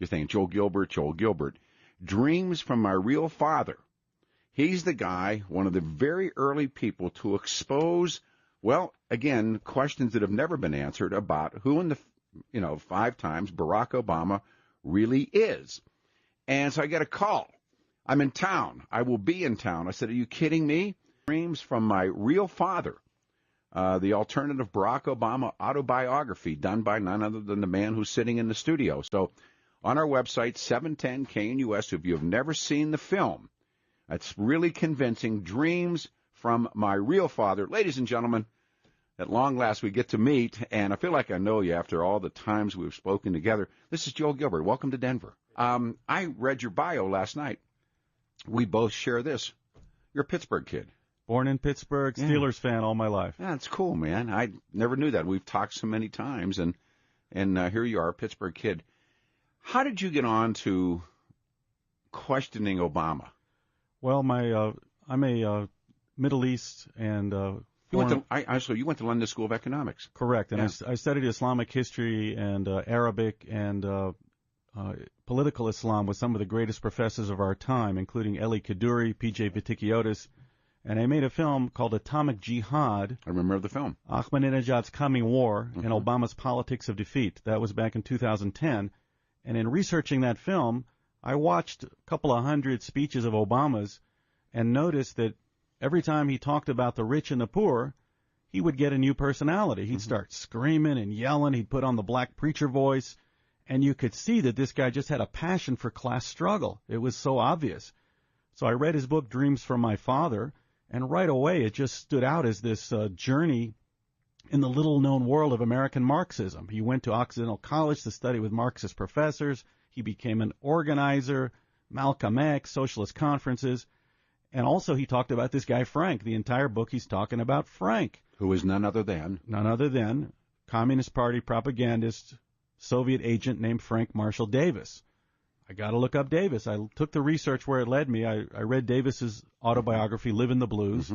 You're thinking, Joel Gilbert, Joel Gilbert. Dreams from My Real Father. He's the guy, one of the very early people to expose, well, again, questions that have never been answered about who in the, 5 times Barack Obama really is. And so I get a call. I'm in town. I will be in town. I said, are you kidding me? Dreams from My Real Father. The alternative Barack Obama autobiography done by none other than the man who's sitting in the studio. So on our website, 710 KNUS, if you have never seen the film, it's really convincing. Dreams from My Real Father. Ladies and gentlemen, at long last we get to meet, and I feel like I know you after all the times we've spoken together. This is Joel Gilbert. Welcome to Denver. I read your bio last night. We both share this. You're a Pittsburgh kid. Born in Pittsburgh, Steelers fan all my life. Yeah, it's cool, man. I never knew that. We've talked so many times, and here you are, a Pittsburgh kid. How did you get on to questioning Obama? Well, I'm a Middle East and you went to London School of Economics. Correct, and yeah. I studied Islamic history and Arabic and political Islam with some of the greatest professors of our time, including Eli Kaduri, P.J. Vitikiotis, and I made a film called Atomic Jihad. I remember the film. Ahmadinejad's Coming War and Obama's Politics of Defeat. That was back in 2010, and in researching that film, I watched a couple of hundred speeches of Obama's and noticed that every time he talked about the rich and the poor, he would get a new personality. He'd start screaming and yelling. He'd put on the black preacher voice, and you could see that this guy just had a passion for class struggle. It was so obvious. So I read his book, Dreams from My Father, and right away it just stood out as this journey in the little-known world of American Marxism. He went to Occidental College to study with Marxist professors. He became an organizer, Malcolm X, socialist conferences, and also he talked about this guy Frank. The entire book he's talking about Frank. Who is none other than Communist Party propagandist, Soviet agent named Frank Marshall Davis. I got to look up Davis. I took the research where it led me. I read Davis's autobiography, Livin' the Blues.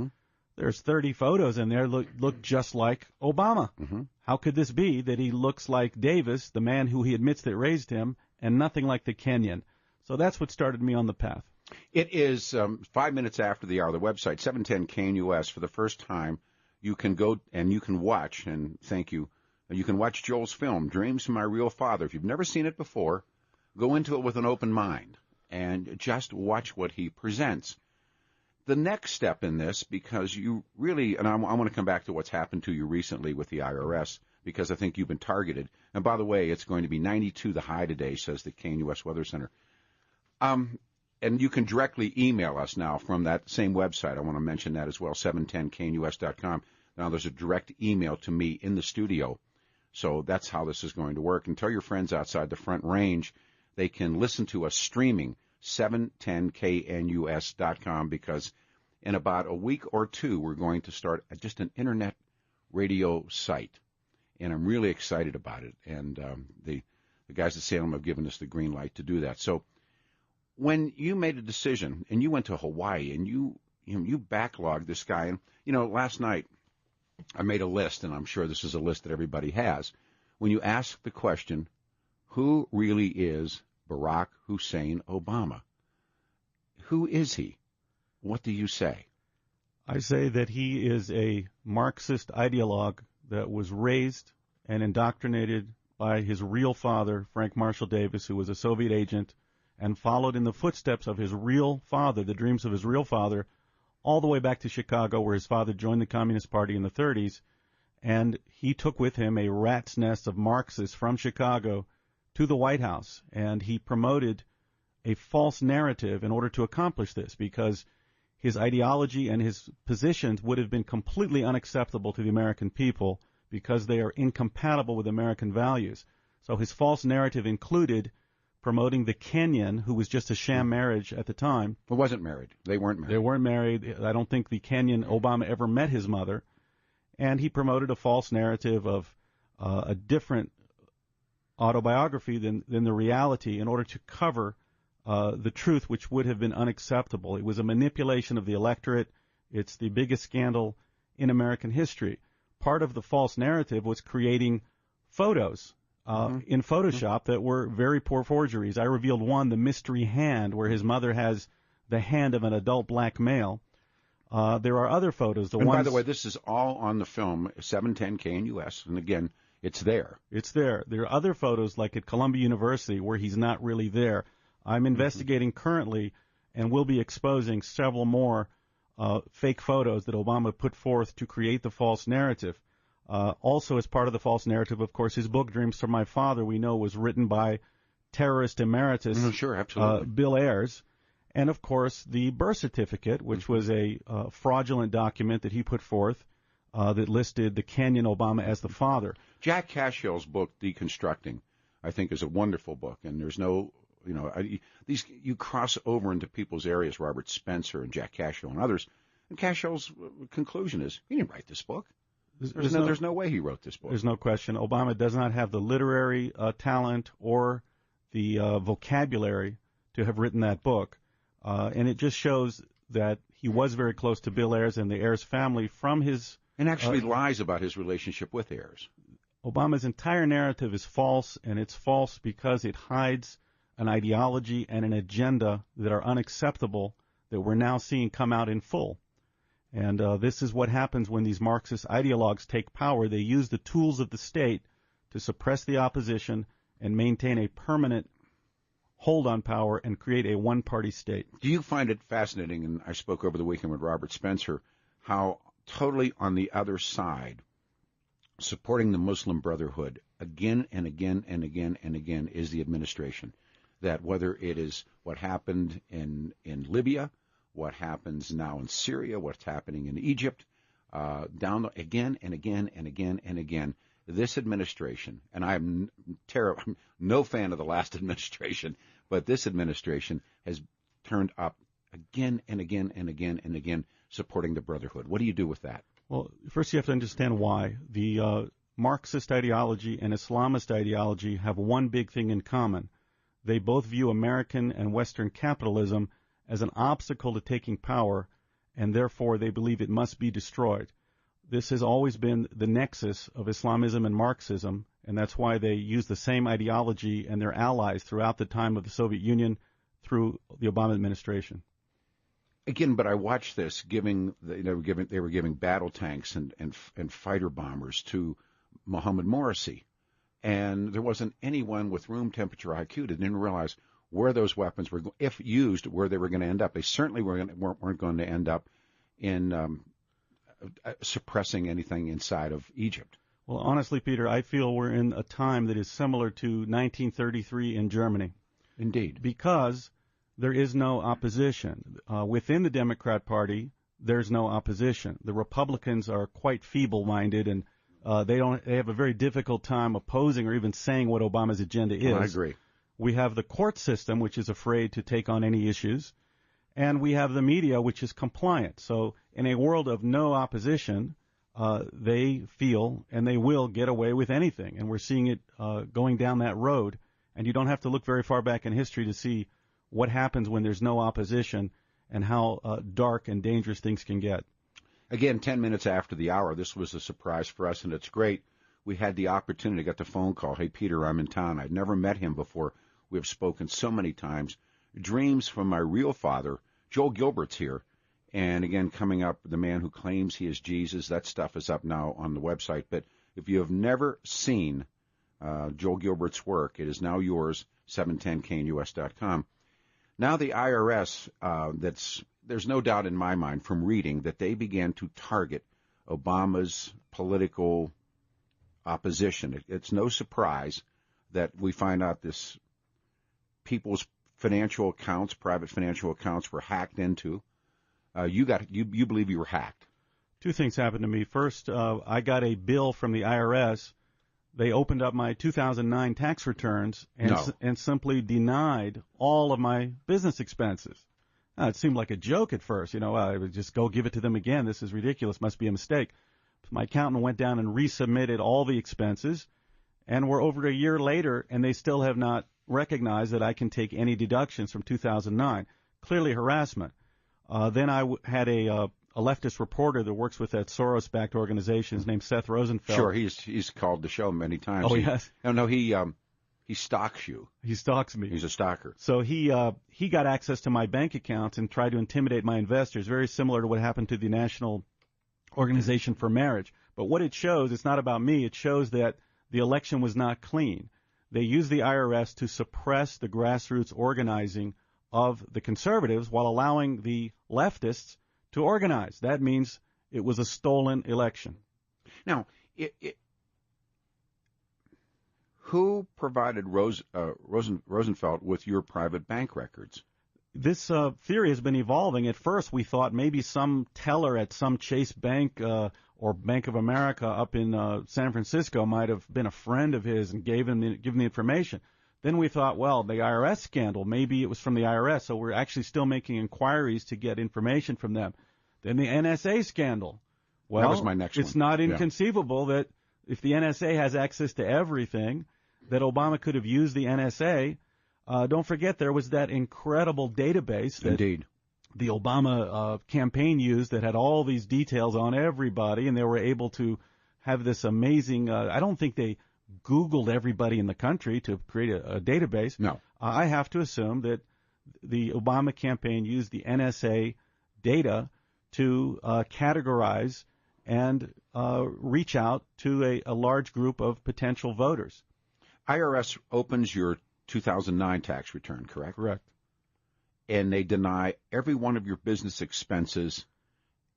There's 30 photos in there look just like Obama. How could this be that he looks like Davis, the man who he admits that raised him, and nothing like the Kenyan? So that's what started me on the path. It is 5 minutes after the hour. The website, 710 KNUS, for the first time, you can go and you can watch, and thank you, you can watch Joel's film, Dreams from My Real Father. If you've never seen it before, go into it with an open mind and just watch what he presents. The next step in this, because you really, and I want to come back to what's happened to you recently with the IRS, because I think you've been targeted. And by the way, it's going to be 92 the high today, says the KNUS Weather Center. And you can directly email us now from that same website. I want to mention that as well, 710knus.com. Now there's a direct email to me in the studio. So that's how this is going to work. And tell your friends outside the Front Range they can listen to us streaming, 710knus.com, because in about a week or two we're going to start just an internet radio site. And I'm really excited about it. And the guys at Salem have given us the green light to do that. So when you made a decision and you went to Hawaii and you backlogged this guy, and last night I made a list, and I'm sure this is a list that everybody has. When you ask the question, who really is Barack Hussein Obama? Who is he? What do you say? I say that he is a Marxist ideologue that was raised and indoctrinated by his real father, Frank Marshall Davis, who was a Soviet agent, and followed in the footsteps of his real father, the dreams of his real father, all the way back to Chicago, where his father joined the Communist Party in the 30s, and he took with him a rat's nest of Marxists from Chicago to the White House, and he promoted a false narrative in order to accomplish this, because his ideology and his positions would have been completely unacceptable to the American people because they are incompatible with American values. So his false narrative included promoting the Kenyan, who was just a sham marriage at the time. Who wasn't married. They weren't married. They weren't married. I don't think the Kenyan Obama ever met his mother. And he promoted a false narrative of a different autobiography than the reality in order to cover the truth, which would have been unacceptable. It was a manipulation of the electorate. It's the biggest scandal in American history. Part of the false narrative was creating photos in Photoshop that were very poor forgeries. I revealed one, the mystery hand, where his mother has the hand of an adult black male. There are other photos. By the way, this is all on the film 710 KNUS, and again, it's there. It's there. There are other photos, like at Columbia University, where he's not really there. I'm investigating currently and will be exposing several more fake photos that Obama put forth to create the false narrative. Also, as part of the false narrative, of course, his book, Dreams from My Father, we know was written by terrorist emeritus sure, absolutely. Bill Ayers. And, of course, the birth certificate, which was a fraudulent document that he put forth that listed the Kenyan Obama as the father. Jack Cashill's book, Deconstructing, I think is a wonderful book. And there's no, you cross over into people's areas, Robert Spencer and Jack Cashill and others, and Cashill's conclusion is, he didn't write this book. There's no way he wrote this book. There's no question. Obama does not have the literary talent or the vocabulary to have written that book. And it just shows that he was very close to Bill Ayers and the Ayers family from his... And actually lies about his relationship with Ayers. Obama's entire narrative is false, and it's false because it hides an ideology and an agenda that are unacceptable that we're now seeing come out in full. And this is what happens when these Marxist ideologues take power. They use the tools of the state to suppress the opposition and maintain a permanent hold on power and create a one-party state. Do you find it fascinating, and I spoke over the weekend with Robert Spencer, how totally on the other side, supporting the Muslim Brotherhood again and again and again and again is the administration? That whether it is what happened in Libya, what happens now in Syria, what's happening in Egypt, again and again and again and again, this administration, and I'm no fan of the last administration, but this administration has turned up again and again and again and again supporting the Brotherhood. What do you do with that? Well, first you have to understand why. The Marxist ideology and Islamist ideology have one big thing in common. They both view American and Western capitalism as an obstacle to taking power, and therefore they believe it must be destroyed. This has always been the nexus of Islamism and Marxism, and that's why they use the same ideology and their allies throughout the time of the Soviet Union through the Obama administration. Again, but I watched this they were giving battle tanks and fighter bombers to Mohammed Morsi, and there wasn't anyone with room temperature IQ that didn't realize where those weapons were, if used, where they were going to end up. They certainly weren't going to end up in suppressing anything inside of Egypt. Well, honestly, Peter, I feel we're in a time that is similar to 1933 in Germany. Indeed. Because there is no opposition. Within the Democrat Party, there's no opposition. The Republicans are quite feeble-minded, and they have a very difficult time opposing or even saying what Obama's agenda is. I agree. We have the court system, which is afraid to take on any issues, and we have the media, which is compliant. So in a world of no opposition, they feel and they will get away with anything, and we're seeing it going down that road. And you don't have to look very far back in history to see what happens when there's no opposition and how dark and dangerous things can get. Again, 10 minutes after the hour, this was a surprise for us, and it's great. We had the opportunity to get the phone call. Hey, Peter, I'm in town. I'd never met him before. We have spoken so many times. Dreams from my real father. Joel Gilbert's here. And again, coming up, the man who claims he is Jesus. That stuff is up now on the website. But if you have never seen Joel Gilbert's work, it is now yours, 710knus.com. Now the IRS, there's no doubt in my mind from reading that they began to target Obama's political opposition. It's no surprise that we find out this people's financial accounts, private financial accounts, were hacked into. You believe you were hacked? Two things happened to me. First, I got a bill from the IRS. They opened up my 2009 tax returns and simply denied all of my business expenses. It seemed like a joke at first. I would just go give it to them again. This is ridiculous. Must be a mistake. My accountant went down and resubmitted all the expenses, and we're over a year later, and they still have not recognized that I can take any deductions from 2009. Clearly harassment. Then I had a a leftist reporter that works with that Soros-backed organization. His name's Seth Rosenfeld. Sure, he's called the show many times. Oh, yes. No, he stalks you. He stalks me. He's a stalker. So he got access to my bank accounts and tried to intimidate my investors, very similar to what happened to the National Organization for Marriage. But what it shows, it's not about me, it shows that the election was not clean. They used the IRS to suppress the grassroots organizing of the conservatives while allowing the leftists to organize. That means it was a stolen election. Now, who provided Rosenfeld with your private bank records? This theory has been evolving. At first, we thought maybe some teller at some Chase Bank or Bank of America up in San Francisco might have been a friend of his and given the information. Then we thought, well, the IRS scandal, maybe it was from the IRS, so we're actually still making inquiries to get information from them. Then the NSA scandal. Well, that was my next one. It's not inconceivable that if the NSA has access to everything, that Obama could have used the NSA. Don't forget, there was that incredible database that the Obama campaign used that had all these details on everybody, and they were able to have this amazing I don't think they Googled everybody in the country to create a database. No. I have to assume that the Obama campaign used the NSA data to categorize and reach out to a large group of potential voters. IRS opens your 2009 tax return, correct? Correct. And they deny every one of your business expenses,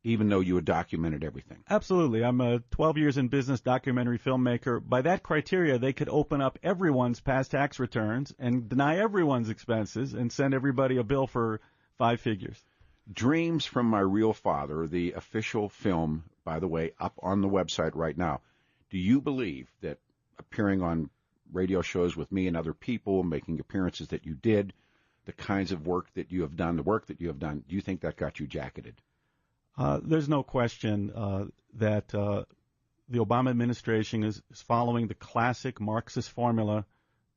even though you had documented everything. Absolutely. I'm a 12 years in business documentary filmmaker. By that criteria, they could open up everyone's past tax returns and deny everyone's expenses and send everybody a bill for 5 figures. Dreams from My Real Father, the official film, by the way, up on the website right now. Do you believe that appearing on radio shows with me and other people, making appearances that you did, the kinds of work that you have done, do you think that got you jacketed? There's no question that the Obama administration is following the classic Marxist formula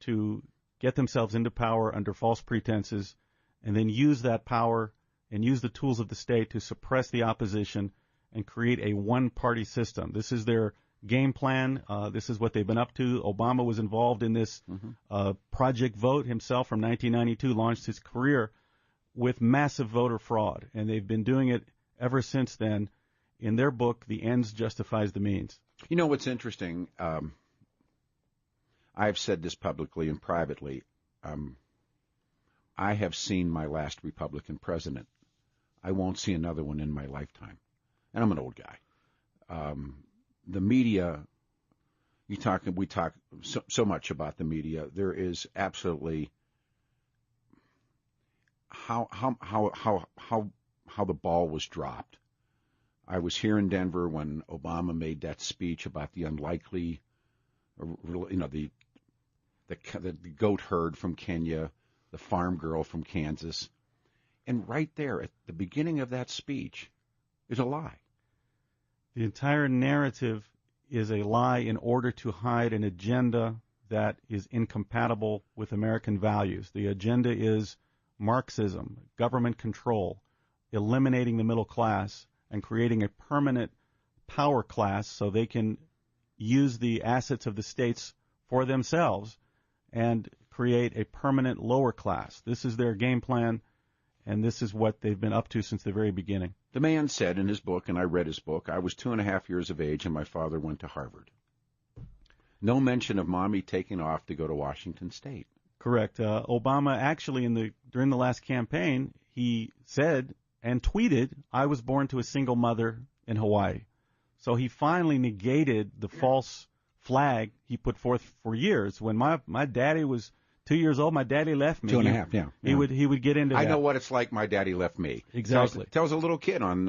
to get themselves into power under false pretenses and then use that power and use the tools of the state to suppress the opposition and create a one-party system. This is their game plan. This is what they've been up to. Obama was involved in this Project Vote himself from 1992, launched his career with massive voter fraud, and they've been doing it ever since then. In their book, The Ends Justifies the Means. You know what's interesting? I've said this publicly and privately. I have seen my last Republican president. I won't see another one in my lifetime. And I'm an old guy. The media, we talk so much about the media. There is absolutely how the ball was dropped. I was here in Denver when Obama made that speech about the unlikely, the goat herd from Kenya, the farm girl from Kansas. And right there at the beginning of that speech is a lie. The entire narrative is a lie in order to hide an agenda that is incompatible with American values. The agenda is Marxism, government control, eliminating the middle class, and creating a permanent power class so they can use the assets of the states for themselves and create a permanent lower class. This is their game plan, and this is what they've been up to since the very beginning. The man said in his book, and I read his book, I was 2.5 years of age and my father went to Harvard. No mention of mommy taking off to go to Washington State. Correct. Obama actually, during the last campaign, he said and tweeted, I was born to a single mother in Hawaii. So he finally negated the false flag he put forth for years. When my daddy was 2 years old, my daddy left me. 2.5, yeah. He would get into that. I know what it's like. My daddy left me. Exactly. Tells a little kid on,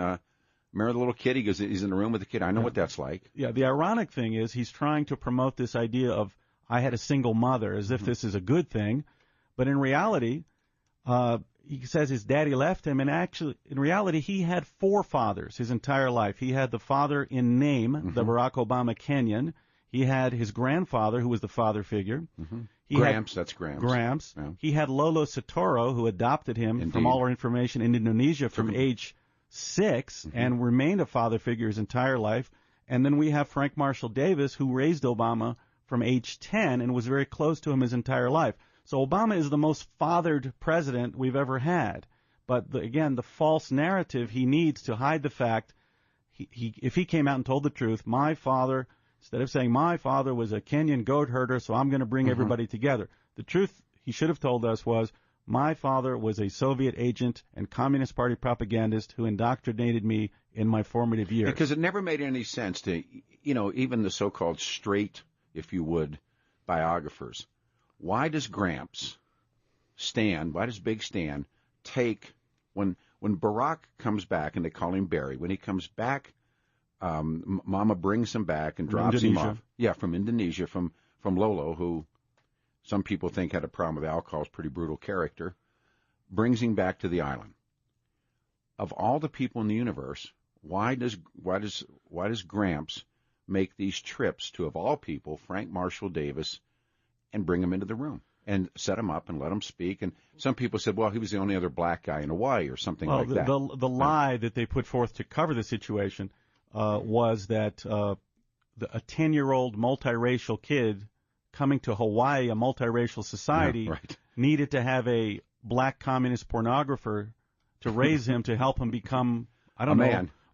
remember the little kid? He goes, he's in the room with the kid. I know what that's like. Yeah, the ironic thing is he's trying to promote this idea of I had a single mother as if this is a good thing. But in reality, he says his daddy left him, and actually, in reality, he had 4 fathers his entire life. He had the father in name, the Barack Obama Kenyan. He had his grandfather, who was the father figure. Gramps. Yeah. He had Lolo Soetoro, who adopted him, from all our information, in Indonesia from age 6 and remained a father figure his entire life. And then we have Frank Marshall Davis, who raised Obama from age 10 and was very close to him his entire life. So Obama is the most fathered president we've ever had. But, again, the false narrative he needs to hide the fact, if he came out and told the truth, my father, instead of saying my father was a Kenyan goat herder, so I'm going to bring everybody together. The truth he should have told us was, my father was a Soviet agent and Communist Party propagandist who indoctrinated me in my formative years. Because it never made any sense to, even the so-called straight, if you would, biographers. Why does Gramps why does Big Stan take, when Barack comes back, and they call him Barry, when he comes back, Mama brings him back and drops him off. Yeah, from Indonesia, from Lolo, who some people think had a problem with alcohol, is pretty brutal character, brings him back to the island. Of all the people in the universe, why does Gramps make these trips to, of all people, Frank Marshall Davis, and bring him into the room and set him up and let him speak? And some people said, well, he was the only other black guy in Hawaii or something like that. The lie that they put forth to cover the situation was that a 10-year-old multiracial kid coming to Hawaii, a multiracial society, needed to have a black communist pornographer to raise him to help him become,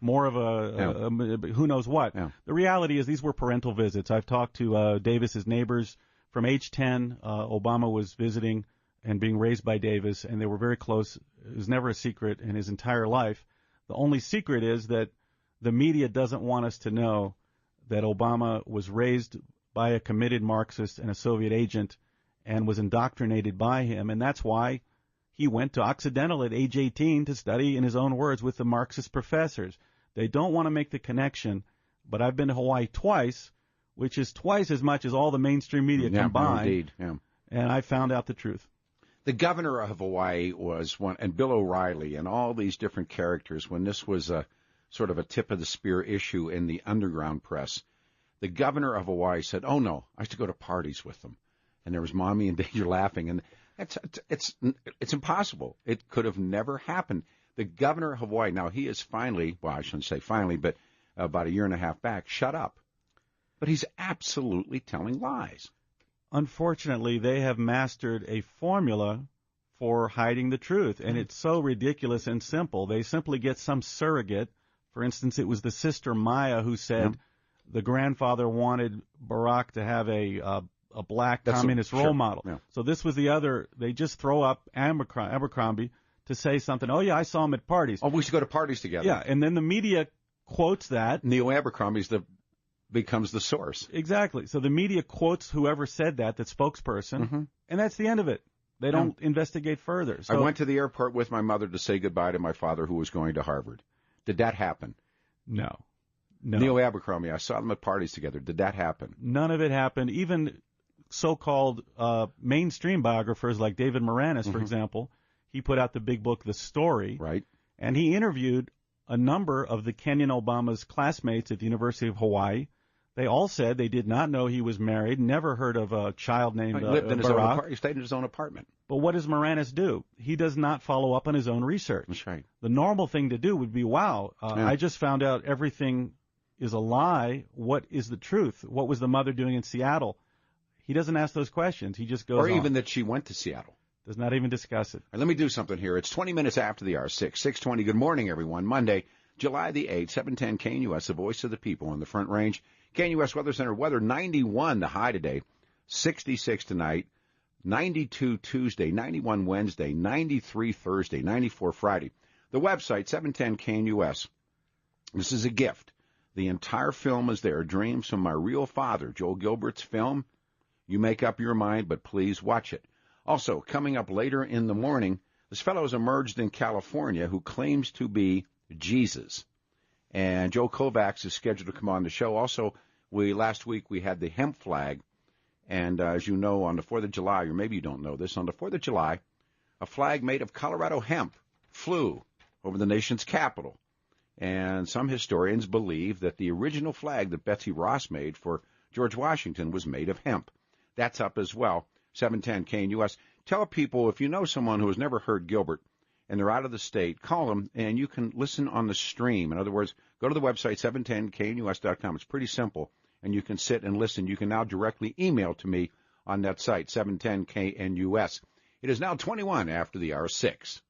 more of a who knows what. Yeah. The reality is these were parental visits. I've talked to Davis's neighbors. From age 10, Obama was visiting and being raised by Davis, and they were very close. It was never a secret in his entire life. The only secret is that the media doesn't want us to know that Obama was raised by a committed Marxist and a Soviet agent and was indoctrinated by him, and that's why he went to Occidental at age 18 to study, in his own words, with the Marxist professors. They don't want to make the connection, but I've been to Hawaii twice, which is twice as much as all the mainstream media combined, indeed. Yeah. And I found out the truth. The governor of Hawaii was one, and Bill O'Reilly and all these different characters, when this was a sort of a tip-of-the-spear issue in the underground press, the governor of Hawaii said, oh, no, I used to go to parties with them. And there was Mommy and Danger laughing, and it's impossible. It could have never happened. The governor of Hawaii, now he is finally, well, I shouldn't say finally, but about a year and a half back, shut up. But he's absolutely telling lies. Unfortunately, they have mastered a formula for hiding the truth, and it's so ridiculous and simple. They simply get some surrogate. For instance, it was the sister Maya who said the grandfather wanted Barack to have a black communist role model. Yeah. So this was the other. They just throw up Abercrombie to say something. Oh, yeah, I saw him at parties. Oh, we used to go to parties together. Yeah, and then the media quotes that. Neil Abercrombie's becomes the source. Exactly. So the media quotes whoever said that spokesperson, and that's the end of it. They don't investigate further. So, I went to the airport with my mother to say goodbye to my father, who was going to Harvard. Did that happen? No. Neil Abercrombie, I saw them at parties together. Did that happen? None of it happened. Even so-called mainstream biographers like David Moranis, for example, he put out the big book, The Story. Right. And he interviewed a number of the Kenyan Obama's classmates at the University of Hawaii. They all said they did not know he was married, never heard of a child named he lived in his Barack. own he stayed in his own apartment. But what does Moranis do? He does not follow up on his own research. That's right. The normal thing to do would be, I just found out everything is a lie. What is the truth? What was the mother doing in Seattle? He doesn't ask those questions. He just goes on. Or even that she went to Seattle. Does not even discuss it. All right, let me do something here. It's 20 minutes after the hour, 6:20. Good morning, everyone. Monday, July the 8th, 710 KNUS, the voice of the people on the Front Range. KNUS Weather Center weather, 91 the high today, 66 tonight, 92 Tuesday, 91 Wednesday, 93 Thursday, 94 Friday. The website, 710 KNUS. This is a gift. The entire film is there. Dreams from My Real Father, Joel Gilbert's film. You make up your mind, but please watch it. Also, coming up later in the morning, this fellow has emerged in California who claims to be Jesus. And Joe Kovacs is scheduled to come on the show. Also, last week we had the hemp flag. And as you know, on the 4th of July, or maybe you don't know this, on the 4th of July, a flag made of Colorado hemp flew over the nation's capital. And some historians believe that the original flag that Betsy Ross made for George Washington was made of hemp. That's up as well, 710 KNUS. Tell people, if you know someone who has never heard Gilbert and they're out of the state, call them, and you can listen on the stream. In other words, go to the website, 710knus.com. It's pretty simple, and you can sit and listen. You can now directly email to me on that site, 710KNUS. It is now 21 after the hour 6.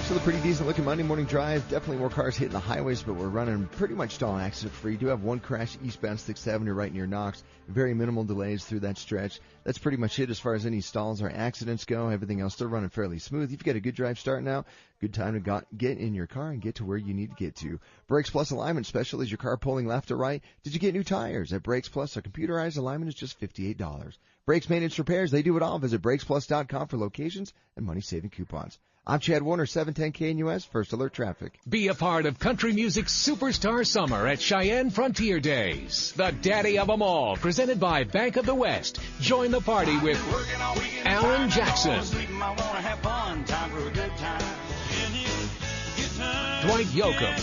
Still a pretty decent-looking Monday morning drive. Definitely more cars hitting the highways, but we're running pretty much stall accident-free. Do have one crash eastbound 6th Avenue right near Knox. Very minimal delays through that stretch. That's pretty much it as far as any stalls or accidents go. Everything else still running fairly smooth. You've got a good drive starting out. Good time to get in your car and get to where you need to get to. Brakes Plus alignment special. Is your car pulling left or right? Did you get new tires? At Brakes Plus, our computerized alignment is just $58. Brakes maintenance repairs, they do it all. Visit BrakesPlus.com for locations and money-saving coupons. I'm Chad Warner, 710KNUS, First Alert Traffic. Be a part of country music's superstar summer at Cheyenne Frontier Days. The daddy of them all, presented by Bank of the West. Join the party with Alan Jackson, Dwight Yoakam,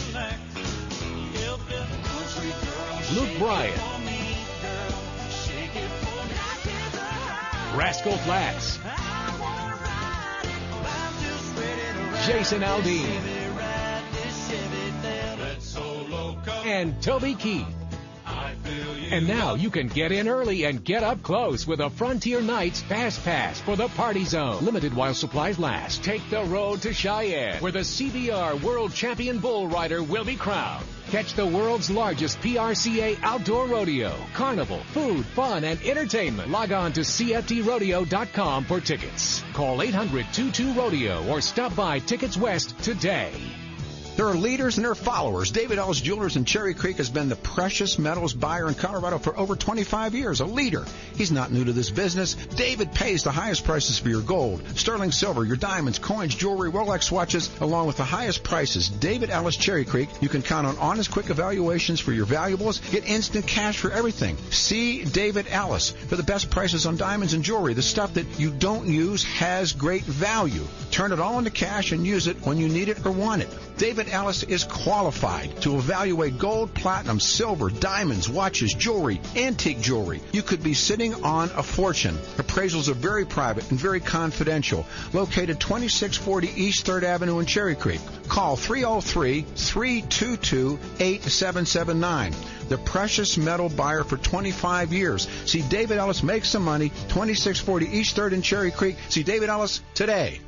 Luke Bryan, Rascal Flatts, Jason Aldean, and Toby Keith. And now you can get in early and get up close with a Frontier Nights Fast Pass for the Party Zone. Limited while supplies last. Take the road to Cheyenne, where the CBR World Champion Bull Rider will be crowned. Catch the world's largest PRCA outdoor rodeo, carnival, food, fun, and entertainment. Log on to CFTRodeo.com for tickets. Call 800-22-RODEO or stop by Tickets West today. There are leaders and there are followers. David Ellis Jewelers in Cherry Creek has been the precious metals buyer in Colorado for over 25 years, a leader. He's not new to this business. David pays the highest prices for your gold, sterling silver, your diamonds, coins, jewelry, Rolex watches, along with the highest prices. David Ellis Cherry Creek, you can count on honest, quick evaluations for your valuables. Get instant cash for everything. See David Ellis for the best prices on diamonds and jewelry. The stuff that you don't use has great value. Turn it all into cash and use it when you need it or want it. David Ellis is qualified to evaluate gold, platinum, silver, diamonds, watches, jewelry, antique jewelry. You could be sitting on a fortune. Appraisals are very private and very confidential. Located 2640 East 3rd Avenue in Cherry Creek. Call 303-322-8779. The precious metal buyer for 25 years. See David Ellis make some money, 2640 East 3rd in Cherry Creek. See David Ellis today.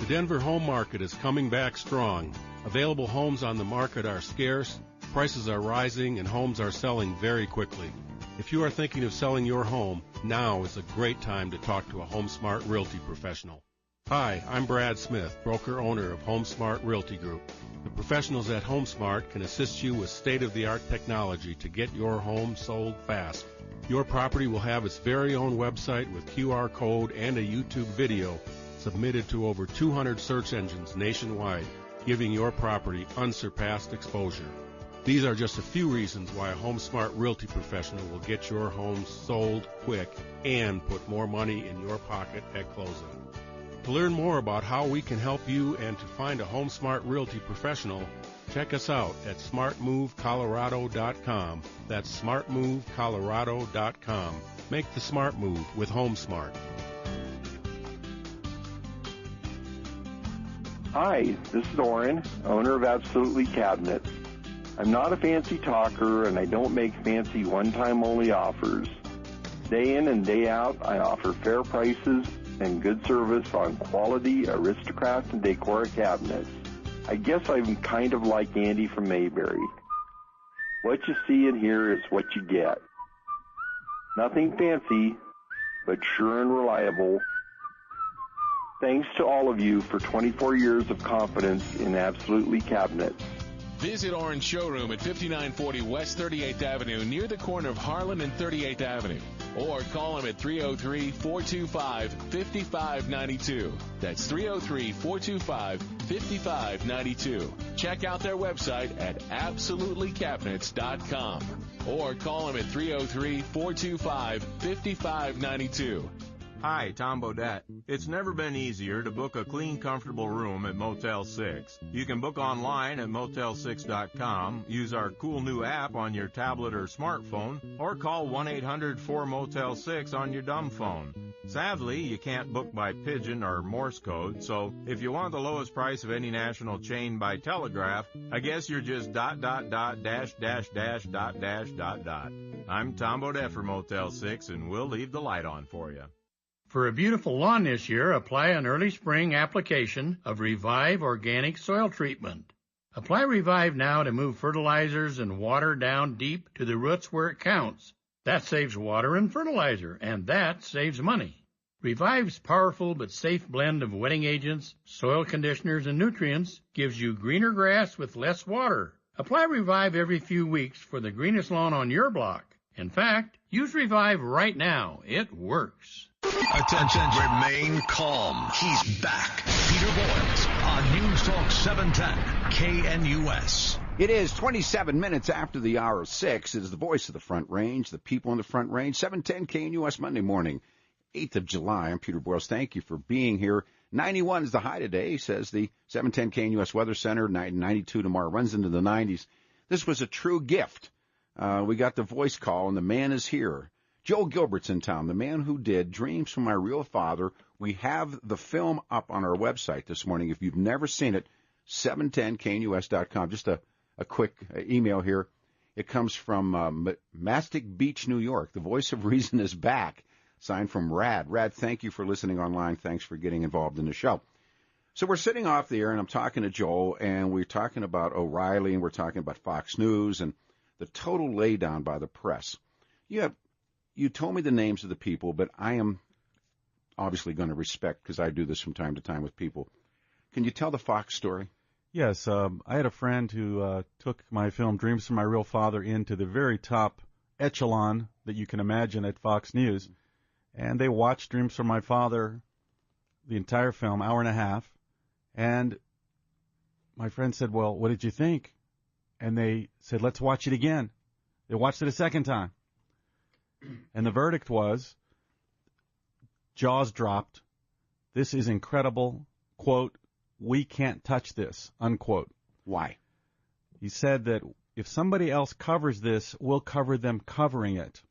The Denver home market is coming back strong. Available homes on the market are scarce, prices are rising, and homes are selling very quickly. If you are thinking of selling your home, now is a great time to talk to a HomeSmart Realty professional. Hi, I'm Brad Smith, broker-owner of HomeSmart Realty Group. The professionals at HomeSmart can assist you with state-of-the-art technology to get your home sold fast. Your property will have its very own website with QR code and a YouTube video submitted to over 200 search engines nationwide, giving your property unsurpassed exposure. These are just a few reasons why a HomeSmart Realty professional will get your home sold quick and put more money in your pocket at closing. To learn more about how we can help you and to find a HomeSmart Realty professional, check us out at smartmovecolorado.com. That's smartmovecolorado.com. Make the smart move with HomeSmart. Hi, this is Orrin, owner of Absolutely Cabinets. I'm not a fancy talker and I don't make fancy one-time only offers. Day in and day out, I offer fair prices and good service on quality Aristocrat and Decor cabinets. I guess I'm kind of like Andy from Mayberry. What you see and hear is what you get. Nothing fancy, but sure and reliable. Thanks to all of you for 24 years of confidence in Absolutely Cabinets. Visit Orange Showroom at 5940 West 38th Avenue near the corner of Harlan and 38th Avenue. Or call them at 303-425-5592. That's 303-425-5592. Check out their website at absolutelycabinets.com. Or call them at 303-425-5592. Hi, Tom Bodette. It's never been easier to book a clean, comfortable room at Motel 6. You can book online at motel6.com, use our cool new app on your tablet or smartphone, or call 1-800-4MOTEL-6 on your dumb phone. Sadly, you can't book by pigeon or Morse code, so if you want the lowest price of any national chain by telegraph, I guess you're just ... I'm Tom Bodette for Motel 6, and we'll leave the light on for you. For a beautiful lawn this year, apply an early spring application of Revive Organic Soil Treatment. Apply Revive now to move fertilizers and water down deep to the roots where it counts. That saves water and fertilizer, and that saves money. Revive's powerful but safe blend of wetting agents, soil conditioners, and nutrients gives you greener grass with less water. Apply Revive every few weeks for the greenest lawn on your block. In fact, use Revive right now. It works. Attention, remain calm. He's back. Peter Boyles on News Talk 710 KNUS. It is 27 minutes after the hour of 6. It is the voice of the Front Range, the people in the Front Range, 710 KNUS Monday morning, 8th of July. I'm Peter Boyles. Thank you for being here. 91 is the high today, says the 710 KNUS Weather Center. 92 tomorrow, runs into the 90s. This was a true gift. We got the voice call, and the man is here. Joel Gilbert's in town, the man who did Dreams from My Real Father. We have the film up on our website this morning. If you've never seen it, 710knus.com. Just a quick email here. It comes from Mastic Beach, New York. The voice of reason is back. Signed from Rad. Rad, thank you for listening online. Thanks for getting involved in the show. So we're sitting off the air, and I'm talking to Joel, and we're talking about O'Reilly, and we're talking about Fox News, and the total laydown by the press. You told me the names of the people, but I am obviously going to respect, because I do this from time to time with people. Can you tell the Fox story? Yes. I had a friend who took my film Dreams from My Real Father into the very top echelon that you can imagine at Fox News, and they watched Dreams from My Father, the entire film, hour and a half, and my friend said, well, what did you think? And they said, let's watch it again. They watched it a second time. And the verdict was, jaws dropped. This is incredible. Quote, we can't touch this, unquote. Why? He said that if somebody else covers this, we'll cover them covering it.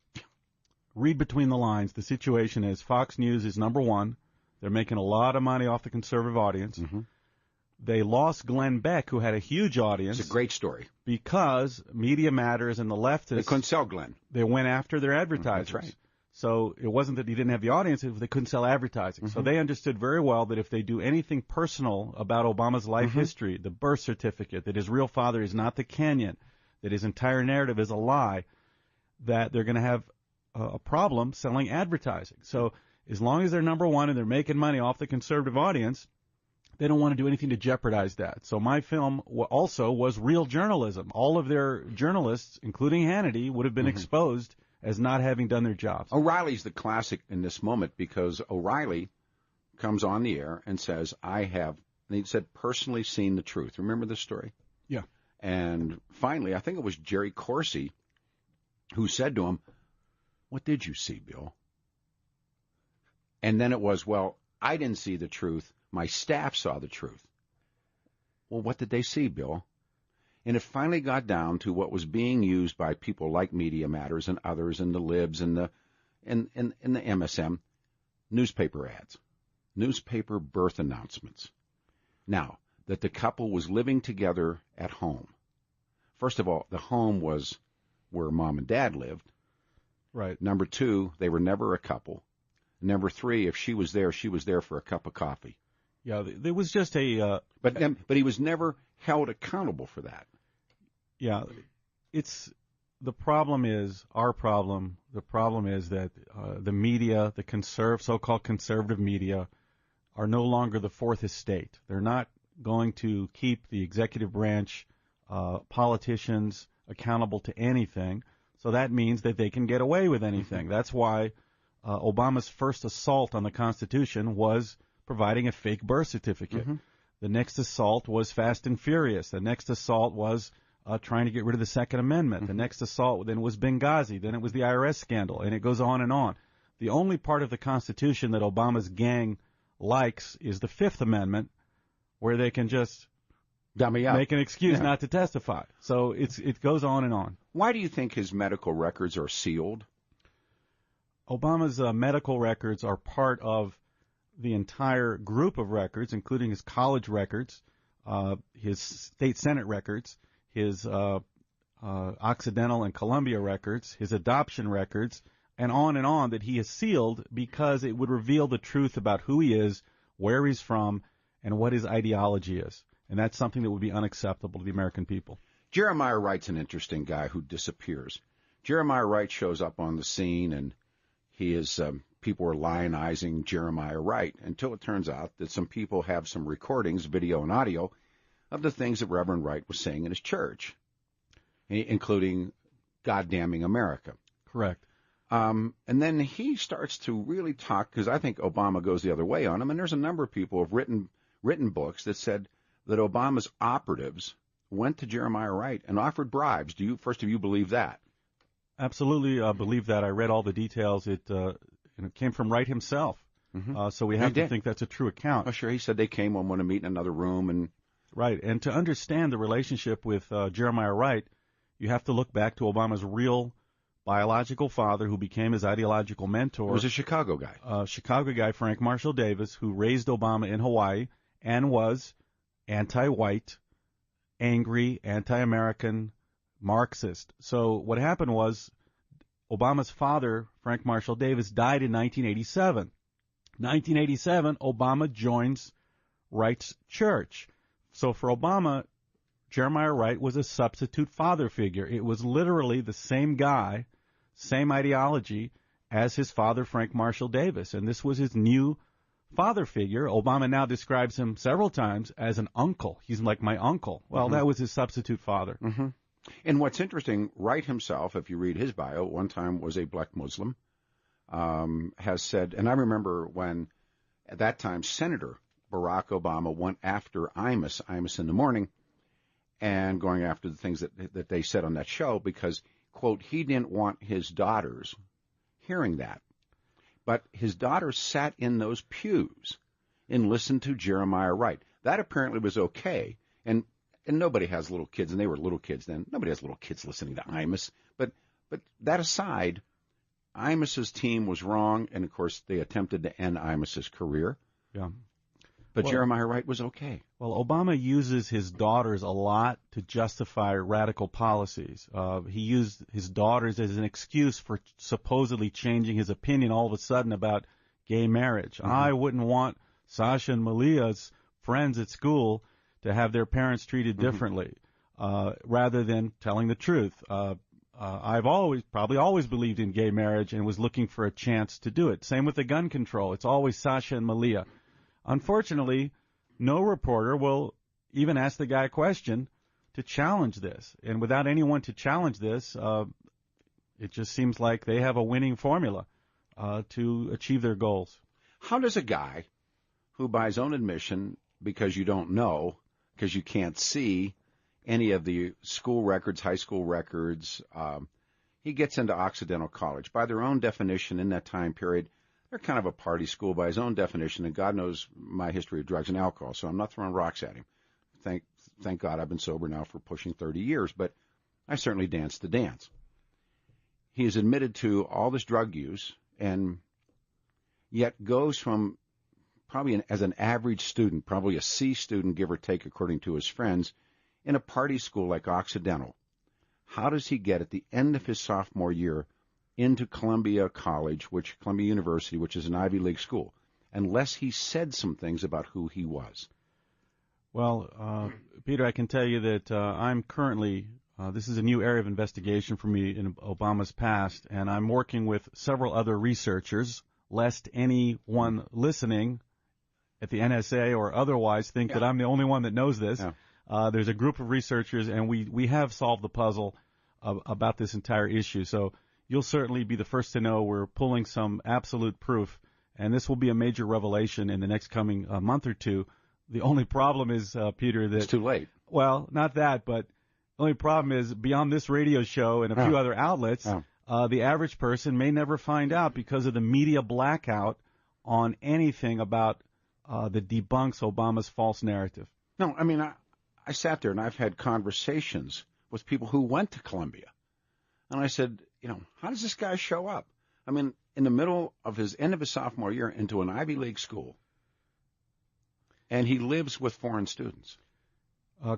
Read between the lines. The situation is Fox News is number one. They're making a lot of money off the conservative audience. Mm-hmm. They lost Glenn Beck, who had a huge audience. It's a great story. Because Media Matters and the leftists... They couldn't sell Glenn. They went after their advertisers. That's right. So it wasn't that he didn't have the audience, it was they couldn't sell advertising. Mm-hmm. So they understood very well that if they do anything personal about Obama's life history, the birth certificate, that his real father is not the Kenyan, that his entire narrative is a lie, that they're going to have a problem selling advertising. So as long as they're number one and they're making money off the conservative audience, they don't want to do anything to jeopardize that. So my film also was real journalism. All of their journalists, including Hannity, would have been exposed as not having done their jobs. O'Reilly's the classic in this moment, because O'Reilly comes on the air and says, I have, and he said, personally seen the truth. Remember this story? Yeah. And finally, I think it was Jerry Corsi who said to him, what did you see, Bill? And then it was, well, I didn't see the truth. My staff saw the truth. Well, what did they see, Bill? And it finally got down to what was being used by people like Media Matters and others, and the libs and the MSM, newspaper ads, newspaper birth announcements. Now, that the couple was living together at home. First of all, the home was where mom and dad lived. Right. Number two, they were never a couple. Number three, if she was there for a cup of coffee. Yeah, there was just a... But he was never held accountable for that. Yeah, the problem is, our problem, the problem is that the media, the so-called conservative media, are no longer the fourth estate. They're not going to keep the executive branch, politicians accountable to anything. So that means that they can get away with anything. That's why Obama's first assault on the Constitution was providing a fake birth certificate. The next assault was Fast and Furious. The next assault was trying to get rid of the Second Amendment. The next assault then was Benghazi. Then it was the IRS scandal, and it goes on and on. The only part of the Constitution that Obama's gang likes is the Fifth Amendment, where they can just dummy up, make an excuse not to testify. So it goes on and on. Why do you think his medical records are sealed? Obama's medical records are part of the entire group of records, including his college records, his state Senate records, his Occidental and Columbia records, his adoption records, and on, that he has sealed because it would reveal the truth about who he is, where he's from, and what his ideology is. And that's something that would be unacceptable to the American people. Jeremiah Wright's an interesting guy who disappears. Jeremiah Wright shows up on the scene, and he is people are lionizing Jeremiah Wright until it turns out that some people have some recordings, video and audio, of the things that Reverend Wright was saying in his church, including God-damning America. Correct. And then he starts to really talk, because I think Obama goes the other way on him, and there's a number of people who have written books that said that Obama's operatives went to Jeremiah Wright and offered bribes. Do you believe that? Absolutely believe that. I read all the details. It came from Wright himself. Mm-hmm. So we have to think that's a true account. Oh, sure. He said they came and wanted to meet in another room. And right. And to understand the relationship with Jeremiah Wright, you have to look back to Obama's real biological father, who became his ideological mentor. He was a Chicago guy. Frank Marshall Davis, who raised Obama in Hawaii and was anti-white, angry, anti-American, Marxist. So what happened was Obama's father, Frank Marshall Davis, died in 1987. 1987, Obama joins Wright's church. So for Obama, Jeremiah Wright was a substitute father figure. It was literally the same guy, same ideology as his father, Frank Marshall Davis. And this was his new father figure. Obama now describes him several times as an uncle. He's like my uncle. Well, that was his substitute father. Mm-hmm. And what's interesting, Wright himself, if you read his bio, one time was a black Muslim, has said, and I remember when, at that time, Senator Barack Obama went after Imus in the Morning, and going after the things that they said on that show because, quote, he didn't want his daughters hearing that. But his daughters sat in those pews and listened to Jeremiah Wright. That apparently was okay. And nobody has little kids, and they were little kids then. Nobody has little kids listening to Imus. But that aside, Imus's team was wrong, and, of course, they attempted to end Imus's career. Yeah. But Jeremiah Wright was okay. Well, Obama uses his daughters a lot to justify radical policies. He used his daughters as an excuse for supposedly changing his opinion all of a sudden about gay marriage. Mm-hmm. I wouldn't want Sasha and Malia's friends at school to have their parents treated differently, rather than telling the truth. I've probably always believed in gay marriage and was looking for a chance to do it. Same with the gun control. It's always Sasha and Malia. Unfortunately, no reporter will even ask the guy a question to challenge this. And without anyone to challenge this, it just seems like they have a winning formula to achieve their goals. How does a guy who, by his own admission, because you don't know, because you can't see any of the school records, high school records, he gets into Occidental College. By their own definition in that time period, they're kind of a party school by his own definition, and God knows my history of drugs and alcohol, so I'm not throwing rocks at him. Thank God I've been sober now for pushing 30 years, but I certainly danced the dance. He is admitted to all this drug use, and yet goes from probably as an average student, probably a C student, give or take, according to his friends, in a party school like Occidental. How does he get, at the end of his sophomore year, into Columbia University, which is an Ivy League school, unless he said some things about who he was? Well, Peter, I can tell you that I'm currently, this is a new area of investigation for me in Obama's past, and I'm working with several other researchers, lest anyone listening at the NSA or otherwise think that I'm the only one that knows this. Yeah. There's a group of researchers, and we have solved the puzzle about this entire issue. So you'll certainly be the first to know we're pulling some absolute proof, and this will be a major revelation in the next coming month or two. The only problem is, Peter, that... It's too late. Well, not that, but the only problem is beyond this radio show and a few other outlets, the average person may never find out because of the media blackout on anything about that debunks Obama's false narrative. No, I mean, I sat there and I've had conversations with people who went to Columbia. And I said, how does this guy show up? I mean, in the middle of his end of his sophomore year into an Ivy League school, and he lives with foreign students.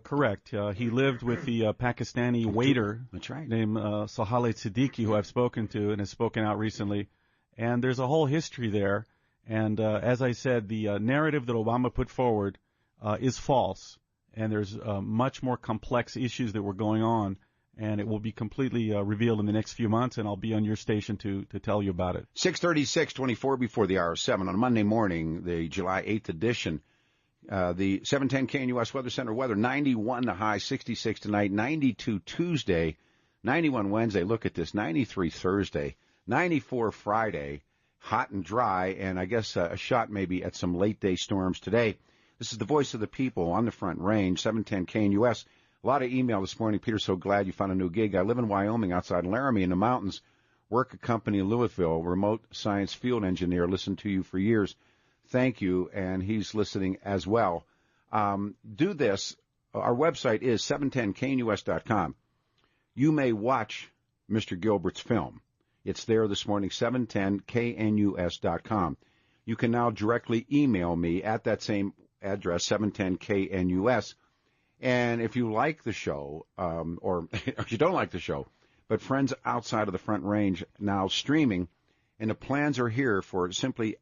Correct. He lived with the Pakistani waiter named Sohail Siddiqui, who I've spoken to and has spoken out recently. And there's a whole history there. And as I said, the narrative that Obama put forward is false. And there's much more complex issues that were going on. And it will be completely revealed in the next few months, and I'll be on your station to tell you about it. 6:36, 24 before the hour of 7 on Monday morning, the July 8th edition. The 710 KNUS Weather Center weather, 91 the high, 66 tonight, 92 Tuesday, 91 Wednesday. Look at this, 93 Thursday, 94 Friday, hot and dry, and I guess a shot maybe at some late-day storms today. This is the voice of the people on the Front Range, 710 KNUS. A lot of email this morning. Peter, so glad you found a new gig. I live in Wyoming outside Laramie in the mountains. Work a company in Louisville, remote science field engineer. Listened to you for years. Thank you, and he's listening as well. Do this. Our website is 710knus.com. You may watch Mr. Gilbert's film. It's there this morning, 710knus.com. You can now directly email me at that same address, 710knus. And if you like the show, or if you don't like the show, but friends outside of the Front Range now streaming, and the plans are here for simply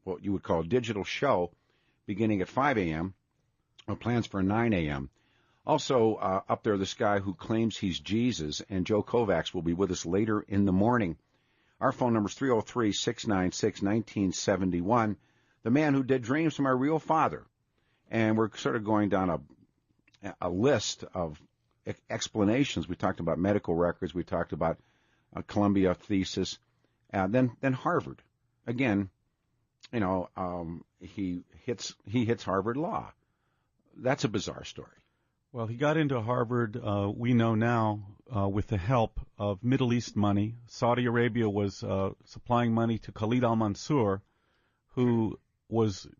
what you would call a digital show beginning at 5 a.m., or plans for 9 a.m. Also, up there, this guy who claims he's Jesus, and Joe Kovacs will be with us later in the morning. Our phone number is 303-696-1971. The man who did Dreams from Our Real Father. And we're sort of going down a list of explanations. We talked about medical records. We talked about a Columbia thesis. Then Harvard. Again, he hits Harvard law. That's a bizarre story. Well, he got into Harvard, we know now, with the help of Middle East money. Saudi Arabia was supplying money to Khalid al-Mansour, who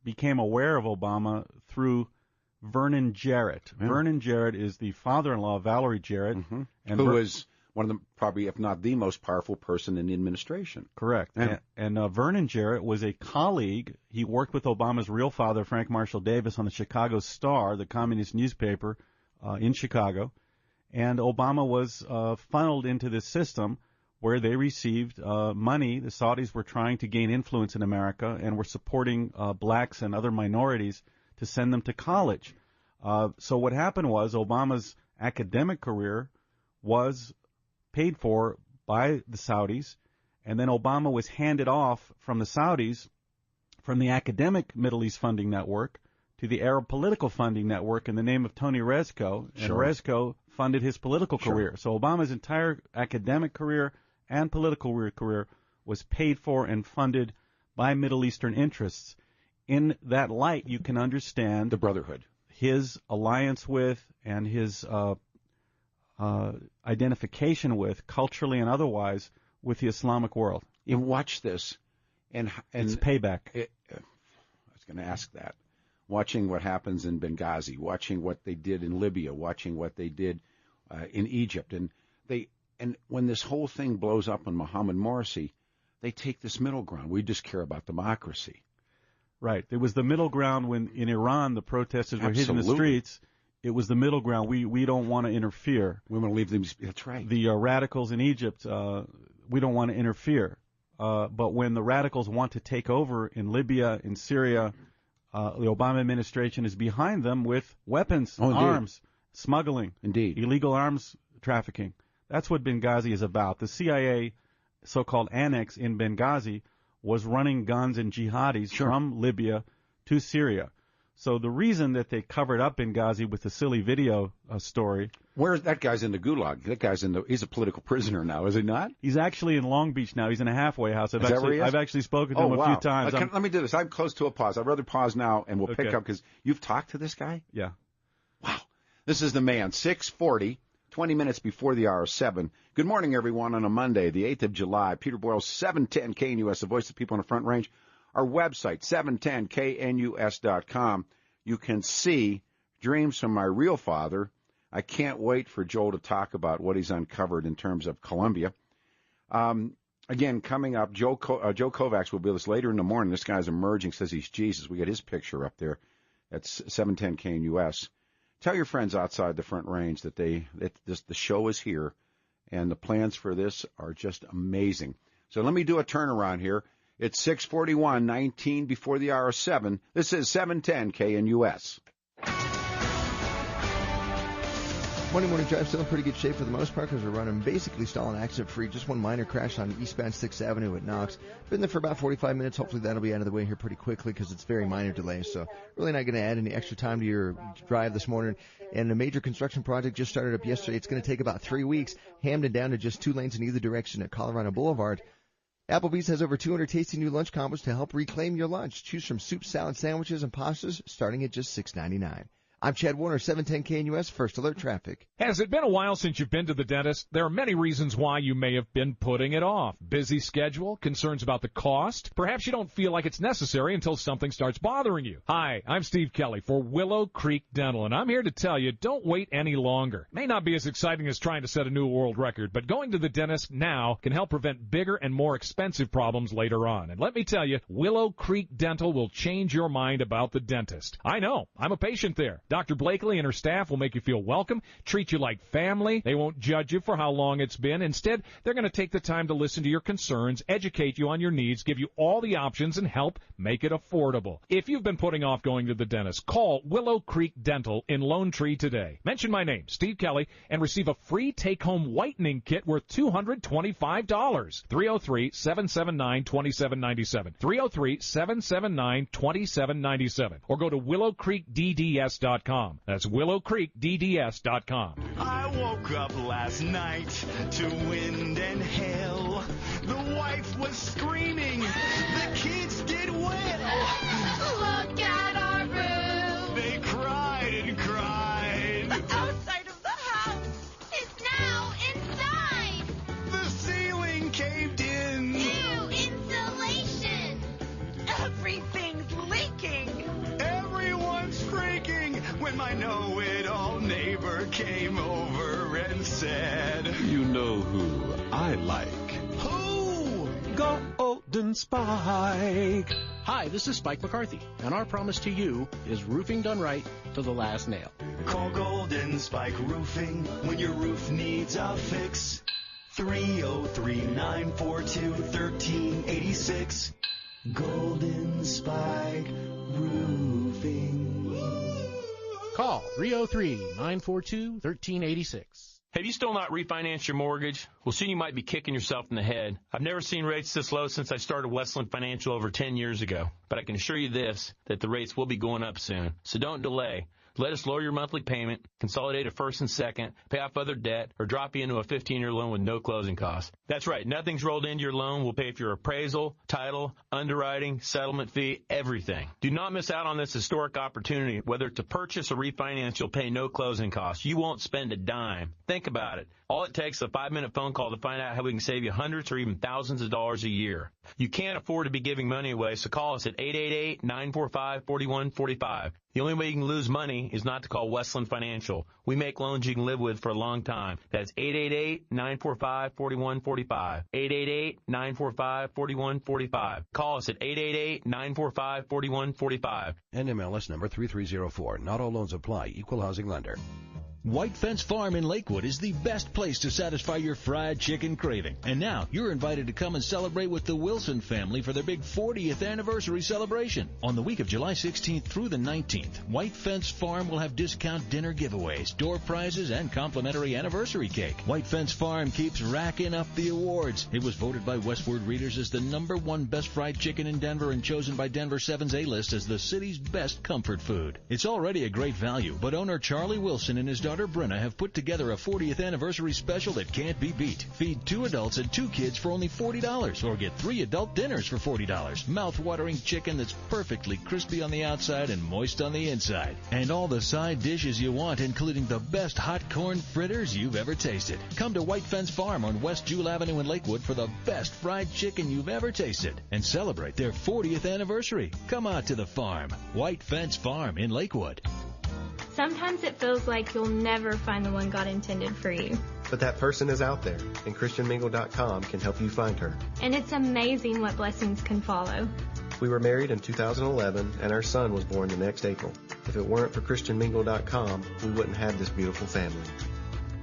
became aware of Obama through Vernon Jarrett. Yeah. Vernon Jarrett is the father-in-law of Valerie Jarrett. Mm-hmm. And who was one of the, probably, if not the most powerful person in the administration. Correct. Yeah. And Vernon Jarrett was a colleague. He worked with Obama's real father, Frank Marshall Davis, on the Chicago Star, the communist newspaper in Chicago. And Obama was funneled into this system where they received money. The Saudis were trying to gain influence in America and were supporting blacks and other minorities to send them to college. So what happened was Obama's academic career was paid for by the Saudis, and then Obama was handed off from the Saudis, from the academic Middle East funding network, to the Arab political funding network in the name of Tony Rezko, and Sure. Rezko funded his political career. So Obama's entire academic career and political career was paid for and funded by Middle Eastern interests. In that light, you can understand the Brotherhood, his alliance with, and his identification with, culturally and otherwise, with the Islamic world. You watch this, and it's payback. I was going to ask that. Watching what happens in Benghazi, watching what they did in Libya, watching what they did in Egypt, and when this whole thing blows up on Mohammed Morsi, they take this middle ground. We just care about democracy. Right. There was the middle ground when in Iran the protesters were hitting the streets. It was the middle ground. We don't want to interfere. We want to leave them. That's right. The radicals in Egypt, we don't want to interfere. But when the radicals want to take over in Libya, in Syria, the Obama administration is behind them with weapons, arms, smuggling, illegal arms trafficking. That's what Benghazi is about. The CIA so-called annex in Benghazi was running guns and jihadis from Libya to Syria. So the reason that they covered up Benghazi with the silly video story. Where's that guy's in the gulag? That guy's he's a political prisoner now, is he not? He's actually in Long Beach now. He's in a halfway house. I've actually spoken to him a few times. Let me do this. I'm close to a pause. I'd rather pause now, and we'll pick up because you've talked to this guy? Yeah. Wow. This is the man, 6'40", 20 minutes before the hour of 7. Good morning, everyone, on a Monday, the 8th of July. Peter Boyles, 710 KNUS, the voice of people on the Front Range. Our website, 710knus.com. You can see Dreams from My Real Father. I can't wait for Joel to talk about what he's uncovered in terms of Colombia. Again, coming up, Joe Kovacs will be with us later in the morning. This guy's emerging, says he's Jesus. We got his picture up there. That's 710 KNUS. Tell your friends outside the Front Range that the show is here, and the plans for this are just amazing. So let me do a turnaround here. It's 6:41, 19 before the hour of 7. This is 710 KNUS. Morning drive still in pretty good shape for the most part because we're running basically stall and accident free. Just one minor crash on eastbound 6th Avenue at Knox. Been there for about 45 minutes. Hopefully that'll be out of the way here pretty quickly because it's very minor delays. So really not going to add any extra time to your drive this morning. And a major construction project just started up yesterday. It's going to take about 3 weeks. Hamden down to just 2 lanes in either direction at Colorado Boulevard. Applebee's has over 200 tasty new lunch combos to help reclaim your lunch. Choose from soup, salad, sandwiches, and pastas starting at just $6.99. I'm Chad Warner, 710 KNUS, First Alert Traffic. Has it been a while since you've been to the dentist? There are many reasons why you may have been putting it off. Busy schedule, concerns about the cost. Perhaps you don't feel like it's necessary until something starts bothering you. Hi, I'm Steve Kelly for Willow Creek Dental, and I'm here to tell you, don't wait any longer. May not be as exciting as trying to set a new world record, but going to the dentist now can help prevent bigger and more expensive problems later on. And let me tell you, Willow Creek Dental will change your mind about the dentist. I know. I'm a patient there. Dr. Blakely and her staff will make you feel welcome, treat you like family. They won't judge you for how long it's been. Instead, they're going to take the time to listen to your concerns, educate you on your needs, give you all the options, and help make it affordable. If you've been putting off going to the dentist, call Willow Creek Dental in Lone Tree today. Mention my name, Steve Kelly, and receive a free take-home whitening kit worth $225. 303-779-2797. 303-779-2797. Or go to willowcreekdds.com. That's willowcreekdds.com. I woke up last night to wind and hail. The wife was screaming. The kids did well. Look at our room. They cried and cried. The outside of the house is now inside. The ceiling caved in. New insulation. Everything's leaking. Everyone's freaking when my know-it-all neighbor came over and said, You know who I like. Who? Golden Spike. Hi, this is Spike McCarthy, and our promise to you is roofing done right to the last nail. Call Golden Spike Roofing when your roof needs a fix. 303-942-1386. Golden Spike Roofing. Call 303-942-1386. Have you still not refinanced your mortgage? Well, soon you might be kicking yourself in the head. I've never seen rates this low since I started Westland Financial over 10 years ago. But I can assure you this, that the rates will be going up soon. So don't delay. Let us lower your monthly payment, consolidate a first and second, pay off other debt, or drop you into a 15-year loan with no closing costs. That's right. Nothing's rolled into your loan. We'll pay for your appraisal, title, underwriting, settlement fee, everything. Do not miss out on this historic opportunity. Whether to purchase or refinance, you'll pay no closing costs. You won't spend a dime. Think about it. All it takes is a 5-minute phone call to find out how we can save you hundreds or even thousands of dollars a year. You can't afford to be giving money away, so call us at 888-945-4145. The only way you can lose money is not to call Westland Financial. We make loans you can live with for a long time. That's 888-945-4145. 888-945-4145. Call us at 888-945-4145. NMLS number 3304. Not all loans apply. Equal housing lender. White Fence Farm in Lakewood is the best place to satisfy your fried chicken craving. And now, you're invited to come and celebrate with the Wilson family for their big 40th anniversary celebration. On the week of July 16th through the 19th, White Fence Farm will have discount dinner giveaways, door prizes, and complimentary anniversary cake. White Fence Farm keeps racking up the awards. It was voted by Westward readers as the #1 best fried chicken in Denver and chosen by Denver 7's A-list as the city's best comfort food. It's already a great value, but owner Charlie Wilson and his daughter daughter Brenna have put together a 40th anniversary special that can't be beat. Feed 2 adults and 2 kids for only $40, or get 3 adult dinners for $40. Mouth-watering chicken that's perfectly crispy on the outside and moist on the inside. And all the side dishes you want, including the best hot corn fritters you've ever tasted. Come to White Fence Farm on West Jewel Avenue in Lakewood for the best fried chicken you've ever tasted and celebrate their 40th anniversary. Come out to the farm. White Fence Farm in Lakewood. Sometimes it feels like you'll never find the one God intended for you. But that person is out there, and ChristianMingle.com can help you find her. And it's amazing what blessings can follow. We were married in 2011, and our son was born the next April. If it weren't for ChristianMingle.com, we wouldn't have this beautiful family.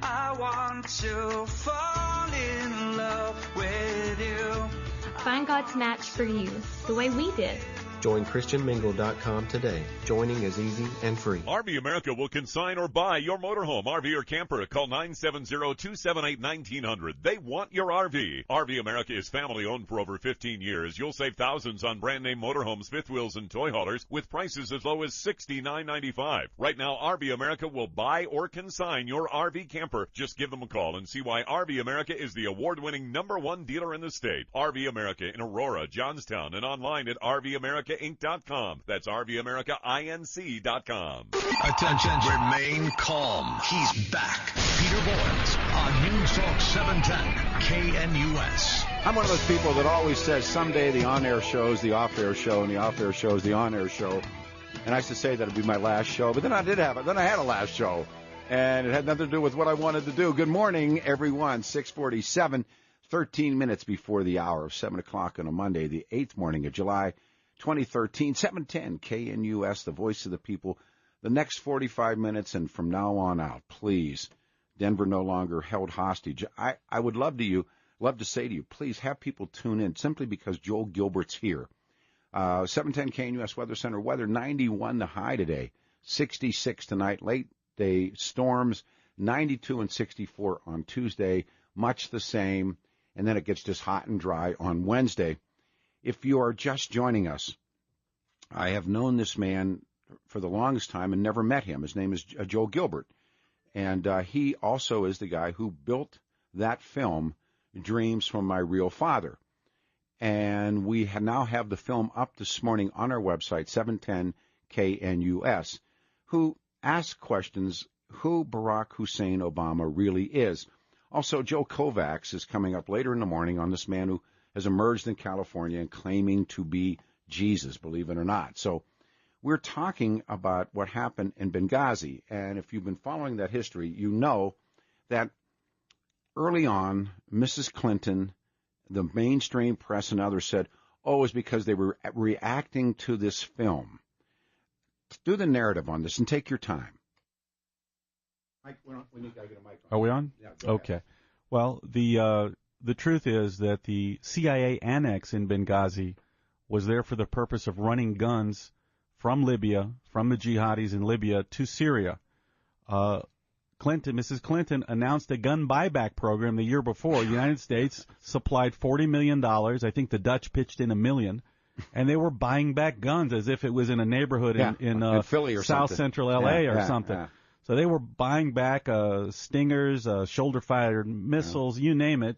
I want to fall in love with you. Find God's match for you, the way we did. Join ChristianMingle.com today. Joining is easy and free. RV America will consign or buy your motorhome, RV, or camper. Call 970-278-1900. They want your RV. RV America is family-owned for over 15 years. You'll save thousands on brand-name motorhomes, fifth wheels, and toy haulers with prices as low as $69.95. Right now, RV America will buy or consign your RV camper. Just give them a call and see why RV America is the award-winning #1 dealer in the state. RV America in Aurora, Johnstown, and online at RVAmericaInc.com. That's RVAmericaInc.com. Attention, remain calm. He's back. Peter Boyles on News Talk 710 KNUS. I'm one of those people that always says someday the on-air show is the off-air show, and the off-air show is the on-air show. And I used to say that would be my last show, but then I did have it. Then I had a last show, and it had nothing to do with what I wanted to do. Good morning, everyone. 6:47, 13 minutes before the hour of 7 o'clock on a Monday, the 8th morning of July, 2013, 710 KNUS, the voice of the people. The next 45 minutes and from now on out, please, Denver no longer held hostage. I would love to say to you, please have people tune in simply because Joel Gilbert's here. 710 KNUS Weather Center weather, 91 the high today, 66 tonight, late day storms, 92 and 64 on Tuesday, much the same, and then it gets just hot and dry on Wednesday. If you are just joining us, I have known this man for the longest time and never met him. His name is Joel Gilbert, and he also is the guy who built that film, Dreams from My Real Father. And we now have the film up this morning on our website, 710 KNUS, who asks questions who Barack Hussein Obama really is. Also, Joe Kovacs is coming up later in the morning on this man who has emerged in California and claiming to be Jesus, believe it or not. So we're talking about what happened in Benghazi. And if you've been following that history, you know that early on, Mrs. Clinton, the mainstream press and others said, oh, it was because they were reacting to this film. Do the narrative on this and take your time. Mike, when you got to get a mic on. Are we on? Yeah, okay. Ahead. Well, the truth is that the CIA annex in Benghazi was there for the purpose of running guns from Libya, from the jihadis in Libya, to Syria. Mrs. Clinton announced a gun buyback program the year before. The United States supplied $40 million. I think the Dutch pitched in $1 million. And they were buying back guns as if it was in a neighborhood in Philly or South something. Central L.A. or something. Yeah. So they were buying back Stingers, shoulder-fired missiles, you name it.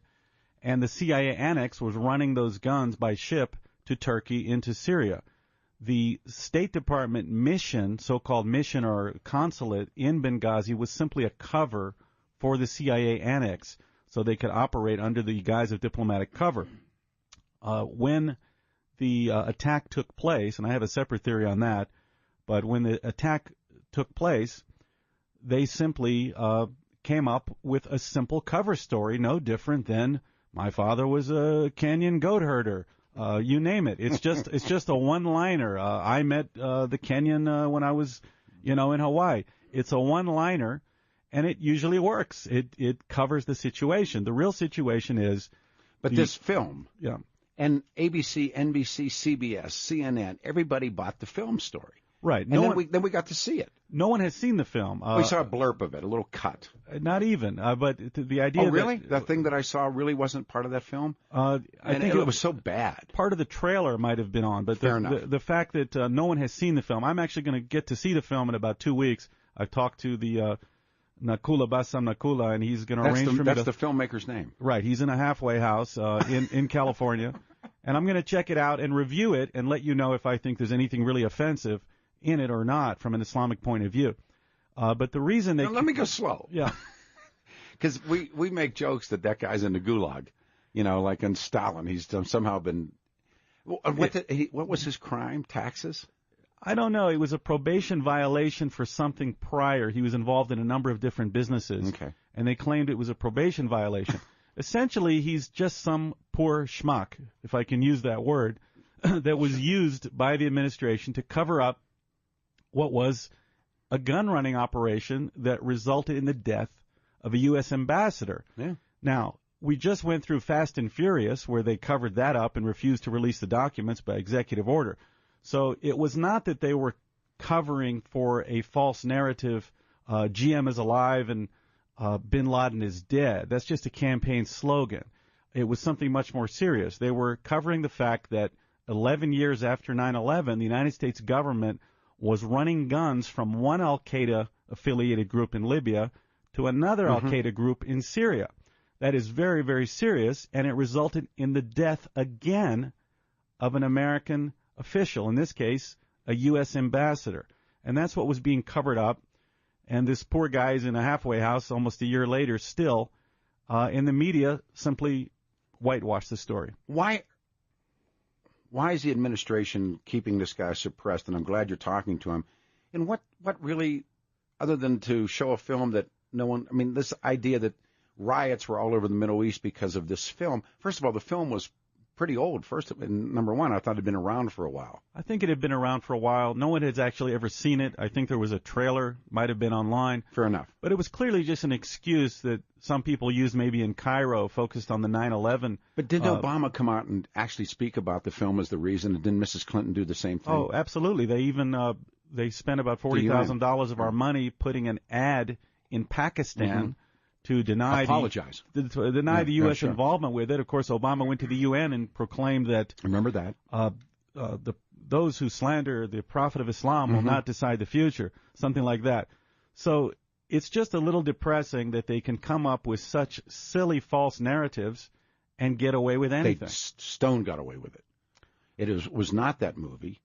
And the CIA annex was running those guns by ship to Turkey into Syria. The State Department mission, so-called mission or consulate in Benghazi, was simply a cover for the CIA annex so they could operate under the guise of diplomatic cover. When the attack took place, and I have a separate theory on that, but when the attack took place, they simply came up with a simple cover story, no different than my father was a Kenyan goat herder. You name it. It's just a one-liner. I met the Kenyan when I was, in Hawaii. It's a one-liner, and it usually works. It covers the situation. The real situation is, but this film, yeah, and ABC, NBC, CBS, CNN, everybody bought the film story. Right. And then we got to see it. No one has seen the film. We saw a blurb of it, a little cut. Not even. But the idea. Oh, really? That thing that I saw really wasn't part of that film? I think it was so bad. Part of the trailer might have been on, but the fact that no one has seen the film. I'm actually going to get to see the film in about 2 weeks. I've talked to the Nakula Basam Nakula, and he's going to arrange for me That's the filmmaker's name. Right. He's in a halfway house in California. And I'm going to check it out and review it and let you know if I think there's anything really offensive in it or not from an Islamic point of view. But the reason they... Now, let me go slow. Yeah. Because we make jokes that guy's in the gulag, like in Stalin. He's somehow been... What was his crime? Taxes? I don't know. It was a probation violation for something prior. He was involved in a number of different businesses. Okay. And they claimed it was a probation violation. Essentially, he's just some poor schmuck, if I can use that word, that was used by the administration to cover up what was a gun-running operation that resulted in the death of a U.S. ambassador. Yeah. Now, we just went through Fast and Furious, where they covered that up and refused to release the documents by executive order. So it was not that they were covering for a false narrative, GM is alive and bin Laden is dead. That's just a campaign slogan. It was something much more serious. They were covering the fact that 11 years after 9/11, the United States government was running guns from one al-Qaeda-affiliated group in Libya to another al-Qaeda group in Syria. That is very, very serious, and it resulted in the death again of an American official, in this case, a U.S. ambassador. And that's what was being covered up, and this poor guy is in a halfway house almost a year later still, and the media simply whitewashed the story. Why is the administration keeping this guy suppressed? And I'm glad you're talking to him. And what really, other than to show a film that no one, I mean, this idea that riots were all over the Middle East because of this film. First of all, the film was pretty old. Number one, I thought it had been around for a while. I think it had been around for a while. No one has actually ever seen it. I think there was a trailer, might have been online. Fair enough. But it was clearly just an excuse that some people used maybe in Cairo, focused on the 9/11. But did Obama come out and actually speak about the film as the reason? And didn't Mrs. Clinton do the same thing? Oh, absolutely. They even they spent about $40,000 of our money putting an ad in Pakistan to deny the U.S. involvement with it. Of course, Obama went to the UN and proclaimed that. Remember that. Those who slander the Prophet of Islam will not decide the future, something like that. So it's just a little depressing that they can come up with such silly false narratives and get away with anything. Stone got away with it. It was not that movie,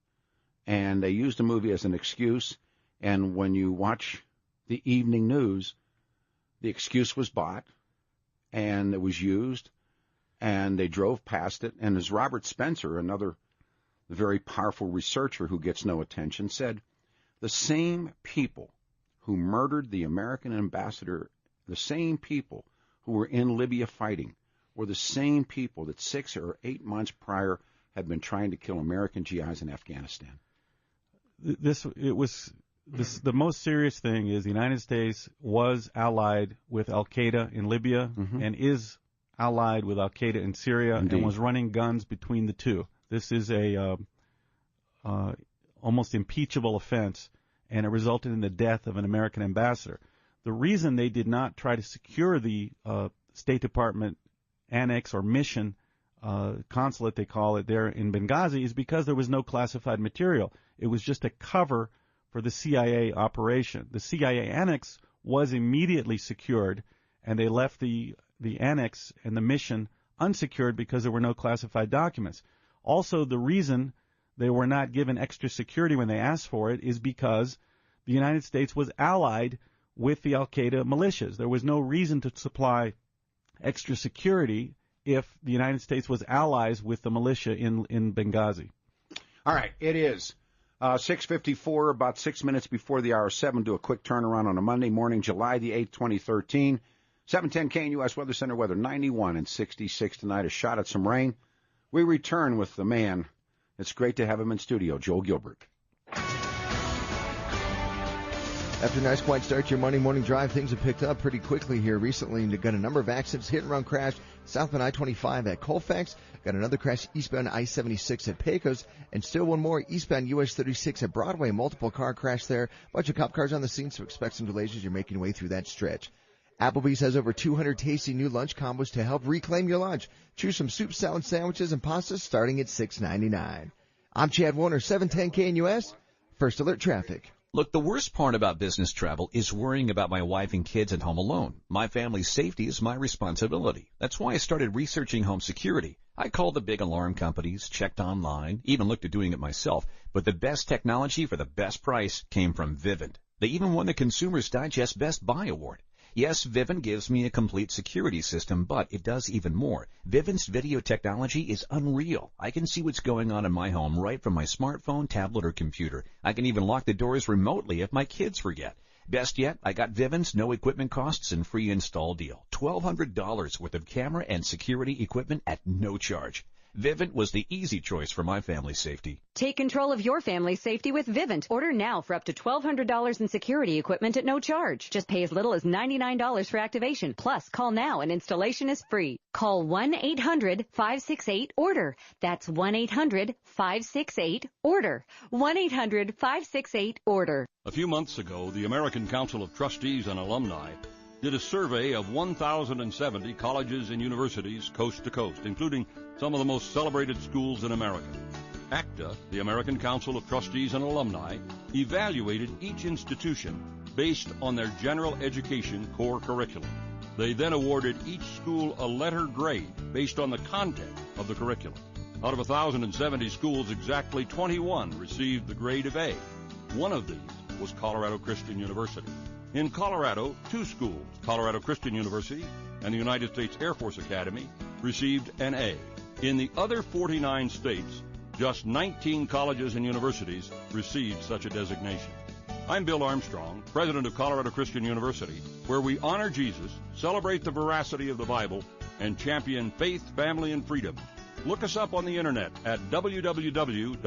and they used the movie as an excuse. And when you watch the evening news, the excuse was bought, and it was used, and they drove past it. And as Robert Spencer, another very powerful researcher who gets no attention, said, the same people who murdered the American ambassador, the same people who were in Libya fighting, were the same people that 6 or 8 months prior had been trying to kill American GIs in Afghanistan. The most serious thing is the United States was allied with al-Qaeda in Libya and is allied with al-Qaeda in Syria. Indeed. And was running guns between the two. This is a almost impeachable offense, and it resulted in the death of an American ambassador. The reason they did not try to secure the State Department annex or mission consulate, they call it, there in Benghazi is because there was no classified material. It was just a cover for the CIA operation. The CIA annex was immediately secured, and they left the annex and the mission unsecured because there were no classified documents. Also, the reason they were not given extra security when they asked for it is because the United States was allied with the al-Qaeda militias. There was no reason to supply extra security if the United States was allies with the militia in Benghazi. All right, it is 6:54, about 6 minutes before the hour 7. Do a quick turnaround on a Monday morning, July the 8th, 2013. 710 KNUS Weather Center weather, 91 and 66 tonight. A shot at some rain. We return with the man. It's great to have him in studio, Joel Gilbert. After a nice quiet start to your Monday morning drive, things have picked up pretty quickly here recently. You've got a number of accidents, hit and run crash southbound I-25 at Colfax. Got another crash eastbound I-76 at Pecos. And still one more eastbound US 36 at Broadway. Multiple car crash there. Bunch of cop cars on the scene, so expect some delays as you're making your way through that stretch. Applebee's has over 200 tasty new lunch combos to help reclaim your lunch. Choose some soup, salad, sandwiches, and pastas starting at $6.99. I'm Chad Warner, 710 KNUS, First Alert Traffic. Look, the worst part about business travel is worrying about my wife and kids at home alone. My family's safety is my responsibility. That's why I started researching home security. I called the big alarm companies, checked online, even looked at doing it myself. But the best technology for the best price came from Vivint. They even won the Consumer's Digest Best Buy Award. Yes, Vivint gives me a complete security system, but it does even more. Vivint's video technology is unreal. I can see what's going on in my home right from my smartphone, tablet, or computer. I can even lock the doors remotely if my kids forget. Best yet, I got Vivint's no equipment costs and free install deal. $1,200 worth of camera and security equipment at no charge. Vivint was the easy choice for my family's safety. Take control of your family's safety with Vivint. Order now for up to $1,200 in security equipment at no charge. Just pay as little as $99 for activation. Plus, call now and installation is free. Call 1-800-568-ORDER. That's 1-800-568-ORDER. 1-800-568-ORDER. A few months ago, the American Council of Trustees and Alumni did a survey of 1,070 colleges and universities coast to coast, including some of the most celebrated schools in America. ACTA, the American Council of Trustees and Alumni, evaluated each institution based on their general education core curriculum. They then awarded each school a letter grade based on the content of the curriculum. Out of 1,070 schools, exactly 21 received the grade of A. One of these was Colorado Christian University. In Colorado, 2 schools, Colorado Christian University and the United States Air Force Academy, received an A. In the other 49 states, just 19 colleges and universities received such a designation. I'm Bill Armstrong, president of Colorado Christian University, where we honor Jesus, celebrate the veracity of the Bible, and champion faith, family, and freedom. Look us up on the internet at www.ccu.edu.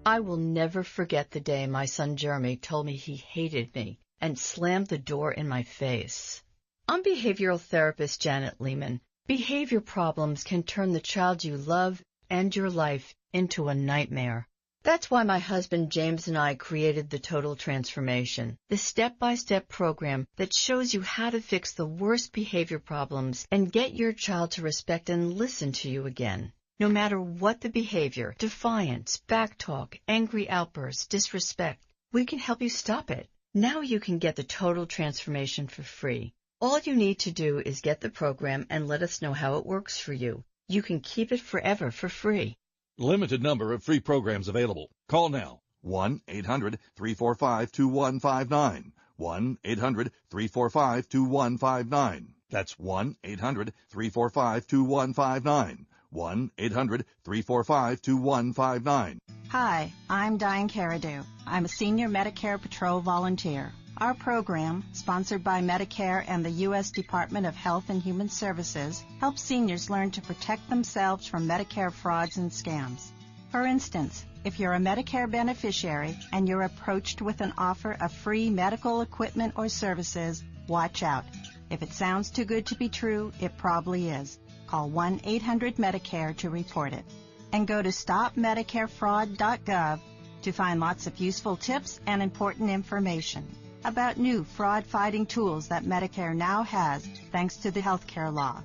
I will never forget the day my son Jeremy told me he hated me and slammed the door in my face. I'm behavioral therapist Janet Lehman. Behavior problems can turn the child you love and your life into a nightmare. That's why my husband James and I created the Total Transformation, the step-by-step program that shows you how to fix the worst behavior problems and get your child to respect and listen to you again. No matter what the behavior, defiance, backtalk, angry outbursts, disrespect, we can help you stop it. Now you can get the Total Transformation for free. All you need to do is get the program and let us know how it works for you. You can keep it forever for free. Limited number of free programs available. Call now. 1-800-345-2159. 1-800-345-2159. That's 1-800-345-2159. 1-800-345-2159. Hi, I'm Diane Caradu. I'm a senior Medicare Patrol volunteer. Our program, sponsored by Medicare and the U.S. Department of Health and Human Services, helps seniors learn to protect themselves from Medicare frauds and scams. For instance, if you're a Medicare beneficiary and you're approached with an offer of free medical equipment or services, watch out. If it sounds too good to be true, it probably is. Call 1-800-MEDICARE to report it. And go to stopmedicarefraud.gov to find lots of useful tips and important information about new fraud-fighting tools that Medicare now has thanks to the healthcare law.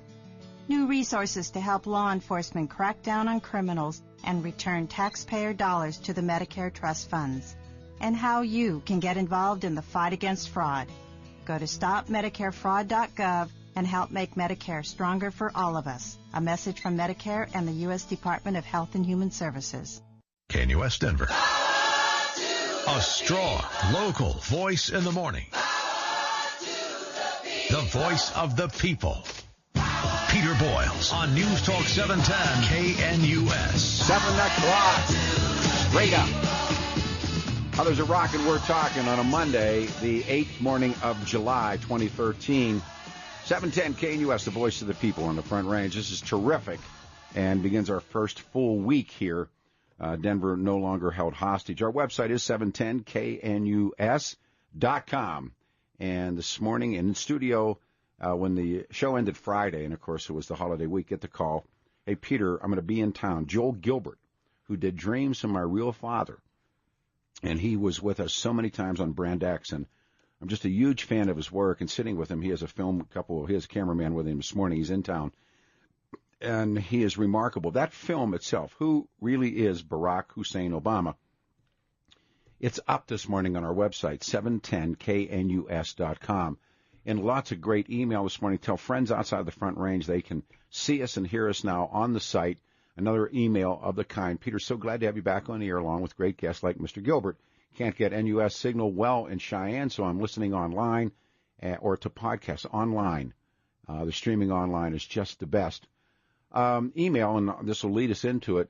New resources to help law enforcement crack down on criminals and return taxpayer dollars to the Medicare trust funds. And how you can get involved in the fight against fraud. Go to stopmedicarefraud.gov and help make Medicare stronger for all of us. A message from Medicare and the U.S. Department of Health and Human Services. KNUS Denver. A strong, local voice in the morning. The voice of the people. Peter Boyles on News Talk 710 KNUS. 7 o'clock. Straight up. Others are rocking, we're talking on a Monday, the 8th morning of July, 2013. 710 KNUS, the voice of the people on the Front Range. This is terrific and begins our first full week here. Denver no longer held hostage. Our website is 710knus.com. And this morning in studio, when the show ended Friday, and of course it was the holiday week, get the call, hey, Peter, I'm going to be in town. Joel Gilbert, who did Dreams from My Real Father, and he was with us so many times on Brand X, and I'm just a huge fan of his work, and sitting with him, he has a cameraman with him this morning. He's in town, and he is remarkable. That film itself, Who Really Is Barack Hussein Obama, It's up this morning on our website, 710knus.com. And lots of great email this morning. Tell friends outside the Front Range they can see us and hear us now on the site. Another email of the kind. Peter, so glad to have you back on the air along with great guests like Mr. Gilbert. Can't get NUS signal well in Cheyenne, so I'm listening online or to podcasts online. The streaming online is just the best. Email, and this will lead us into it.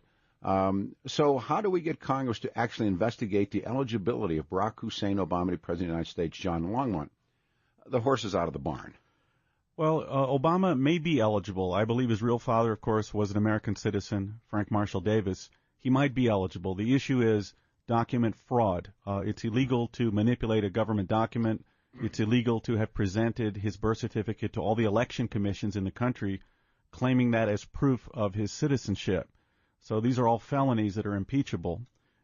So how do we get Congress to actually investigate the eligibility of Barack Hussein Obama to be President of the United States, John Longmont? The horse is out of the barn. Well, Obama may be eligible. I believe his real father, of course, was an American citizen, Frank Marshall Davis. He might be eligible. The issue is document fraud. It's illegal to manipulate a government document. It's illegal to have presented his birth certificate to all the election commissions in the country, claiming that as proof of his citizenship. So these are all felonies that are impeachable,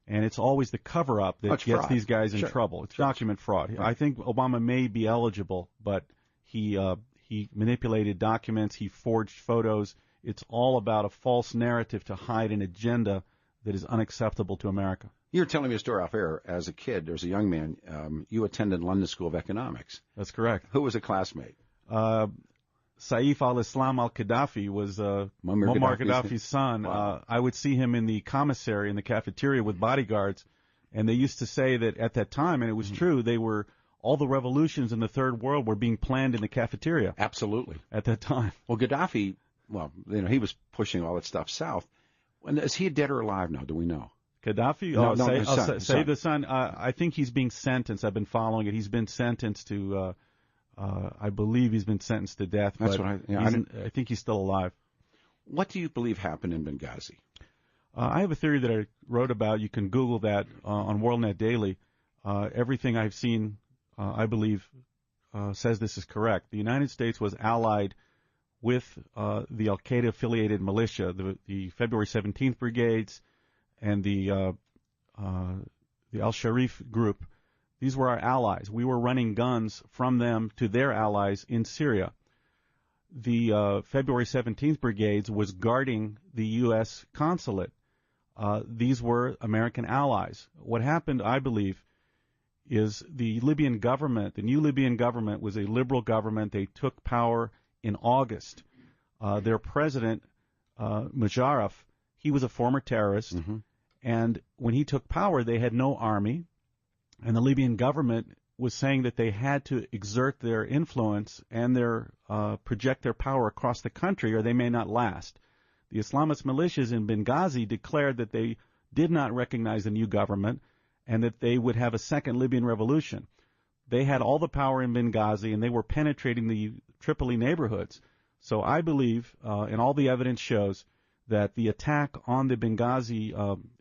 and it's always the cover-up that gets fraud. These guys in trouble. It's document fraud. Right. I think Obama may be eligible, but he manipulated documents, he forged photos. It's all about a false narrative to hide an agenda that is unacceptable to America. You were telling me a story off air. As a kid, as a young man, you attended London School of Economics. That's correct. Who was a classmate? Saif al-Islam al-Qaddafi was Muammar Gaddafi's son. Wow. I would see him in the commissary, in the cafeteria with bodyguards, and they used to say that at that time, and it was true, all the revolutions in the Third World were being planned in the cafeteria. Absolutely. At that time. Well, Gaddafi, he was pushing all that stuff south. Is he dead or alive now? Do we know? Gaddafi? The son. I think he's being sentenced. I've been following it. He's been sentenced to... I believe he's been sentenced to death. That's but I think he's still alive. What do you believe happened in Benghazi? I have a theory that I wrote about. You can Google that on WorldNet Daily. Everything I've seen, I believe, says this is correct. The United States was allied with the al-Qaeda-affiliated militia, the February 17th Brigades, and the al-Sharif group. These were our allies. We were running guns from them to their allies in Syria. The February 17th Brigades was guarding the U.S. consulate. These were American allies. What happened, I believe, is the Libyan government, the new Libyan government, was a liberal government. They took power in August. Their president, Musharraf, he was a former terrorist. Mm-hmm. And when he took power, they had no army. And the Libyan government was saying that they had to exert their influence and project their power across the country, or they may not last. The Islamist militias in Benghazi declared that they did not recognize the new government and that they would have a second Libyan revolution. They had all the power in Benghazi, and they were penetrating the Tripoli neighborhoods. So I believe, and all the evidence shows, that the attack on the Benghazi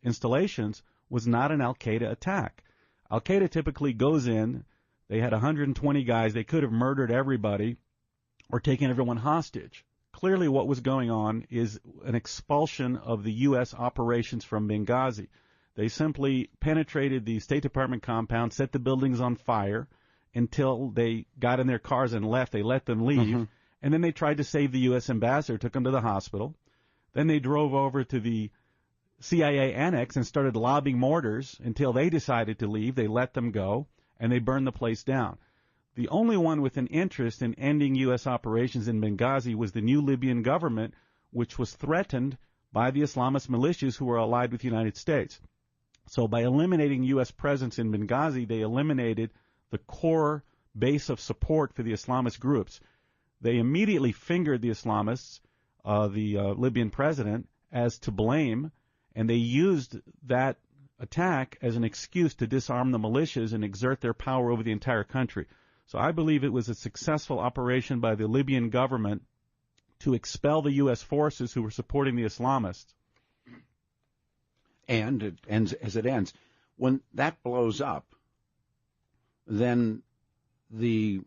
installations was not an al-Qaeda attack. Al-Qaeda typically goes in, they had 120 guys, they could have murdered everybody or taken everyone hostage. Clearly what was going on is an expulsion of the U.S. operations from Benghazi. They simply penetrated the State Department compound, set the buildings on fire until they got in their cars and left. They let them leave, and then they tried to save the U.S. ambassador, took him to the hospital. Then they drove over to the CIA annex and started lobbing mortars until they decided to leave. They let them go, and they burned the place down. The only one with an interest in ending U.S. operations in Benghazi was the new Libyan government, which was threatened by the Islamist militias who were allied with the United States. So by eliminating U.S. presence in Benghazi, they eliminated the core base of support for the Islamist groups. They immediately fingered the Islamists, the Libyan president, as to blame, and they used that attack as an excuse to disarm the militias and exert their power over the entire country. So I believe it was a successful operation by the Libyan government to expel the U.S. forces who were supporting the Islamists. And it ends as it ends. When that blows up, then the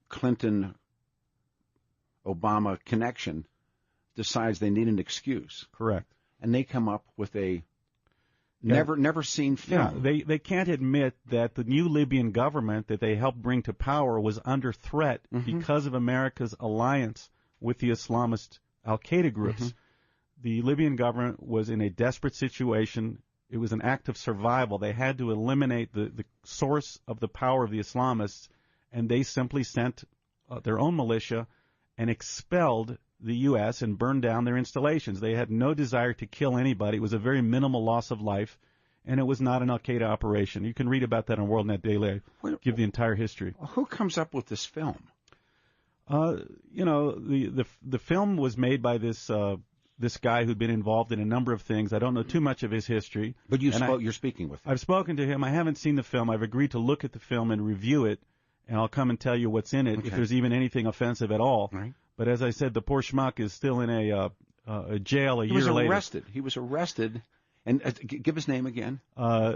Clinton-Obama connection decides they need an excuse. Correct. And they come up with a never seen film. Yeah, they can't admit that the new Libyan government that they helped bring to power was under threat because of America's alliance with the Islamist al-Qaeda groups. The Libyan government was in a desperate situation. it was an act of survival. They had to eliminate the source of the power of the Islamists, and they simply sent their own militia and expelled the U.S. and burned down their installations. They had no desire to kill anybody. It was a very minimal loss of life, and it was not an al-Qaeda operation. You can read about that on WorldNet Daily. I give the entire history. Who comes up with this film? The film was made by this guy who'd been involved in a number of things. I don't know too much of his history. But you're speaking with him. I've spoken to him. I haven't seen the film. I've agreed to look at the film and review it, and I'll come and tell you what's in it, if there's even anything offensive at all. Right. But as I said, the poor schmuck is still in a jail a year later. He was arrested. And give his name again. Nakula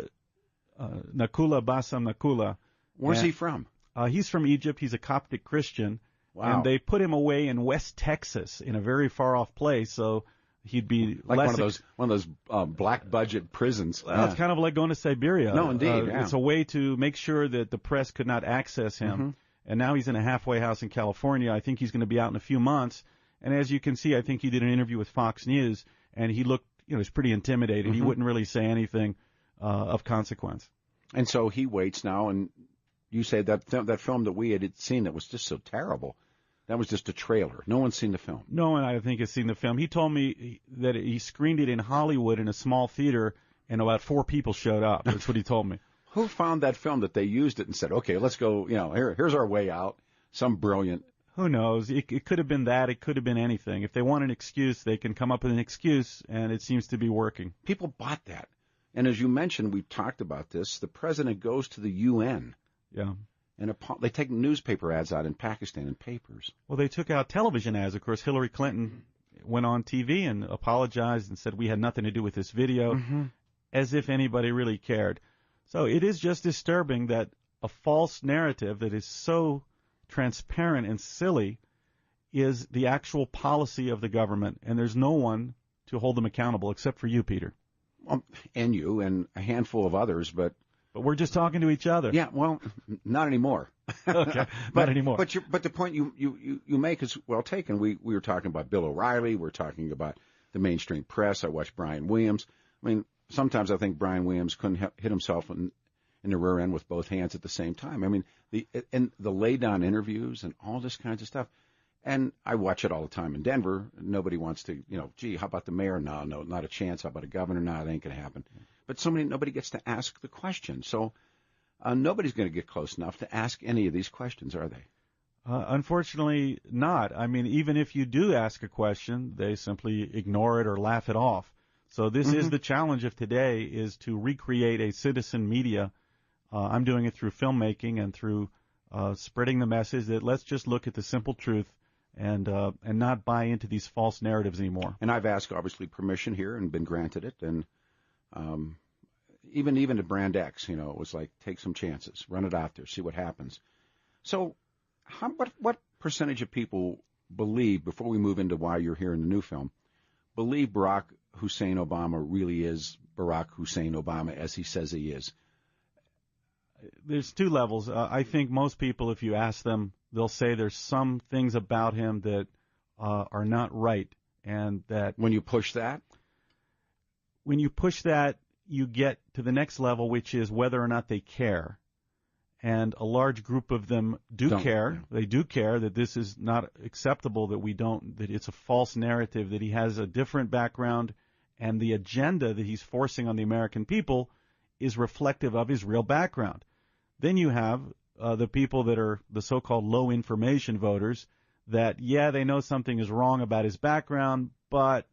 Bassam Nakula. Where's he from? He's from Egypt. He's a Coptic Christian. Wow. And they put him away in West Texas in a very far-off place, so he'd be like one of those black budget prisons. Well, it's kind of like going to Siberia. No, indeed. It's a way to make sure that the press could not access him. Mm-hmm. And now he's in a halfway house in California. I think he's going to be out in a few months. And as you can see, I think he did an interview with Fox News, and he looked, he's pretty intimidated. He wouldn't really say anything of consequence. And so he waits now, and you say that film that we had seen that was just so terrible, that was just a trailer. No one's seen the film. No one, I think, has seen the film. He told me that he screened it in Hollywood in a small theater, and about 4 people showed up. That's what he told me. Who found that film that they used it and said, okay, let's go, here's our way out? Some brilliant. Who knows? It could have been that. It could have been anything. If they want an excuse, they can come up with an excuse, and it seems to be working. People bought that. And as you mentioned, we talked about this, the president goes to the UN. Yeah. And they take newspaper ads out in Pakistan in papers. Well, they took out television ads. Of course, Hillary Clinton went on TV and apologized and said we had nothing to do with this video, as if anybody really cared. So it is just disturbing that a false narrative that is so transparent and silly is the actual policy of the government, and there's no one to hold them accountable except for you, Peter. And you and a handful of others, but we're just talking to each other. Yeah, well, not anymore. Okay, not anymore. But the point you make is well taken. We were talking about Bill O'Reilly. We're talking about the mainstream press. I watched Brian Williams. I mean, sometimes I think Brian Williams couldn't hit himself in the rear end with both hands at the same time. I mean, the lay-down interviews and all this kinds of stuff. And I watch it all the time in Denver. Nobody wants to, gee, how about the mayor? No, not a chance. How about a governor? No, it ain't going to happen. But nobody gets to ask the question. So nobody's going to get close enough to ask any of these questions, are they? Unfortunately not. I mean, even if you do ask a question, they simply ignore it or laugh it off. So this is the challenge of today, is to recreate a citizen media. I'm doing it through filmmaking and through spreading the message that let's just look at the simple truth and not buy into these false narratives anymore. And I've asked, obviously, permission here and been granted it. And even at Brand X, it was like, take some chances, run it out there, see what happens. So what percentage of people believe, before we move into why you're here in the new film, believe Barack Hussein Obama really is Barack Hussein Obama as he says he is? There's 2 levels. I think most people, if you ask them, they'll say there's some things about him that are not right, and that when you push that, you get to the next level, which is whether or not they care. And a large group of them do care. Yeah. They do care that this is not acceptable, that it's a false narrative, that he has a different background, and the agenda that he's forcing on the American people is reflective of his real background. Then you have the people that are the so-called low information voters that, they know something is wrong about his background, but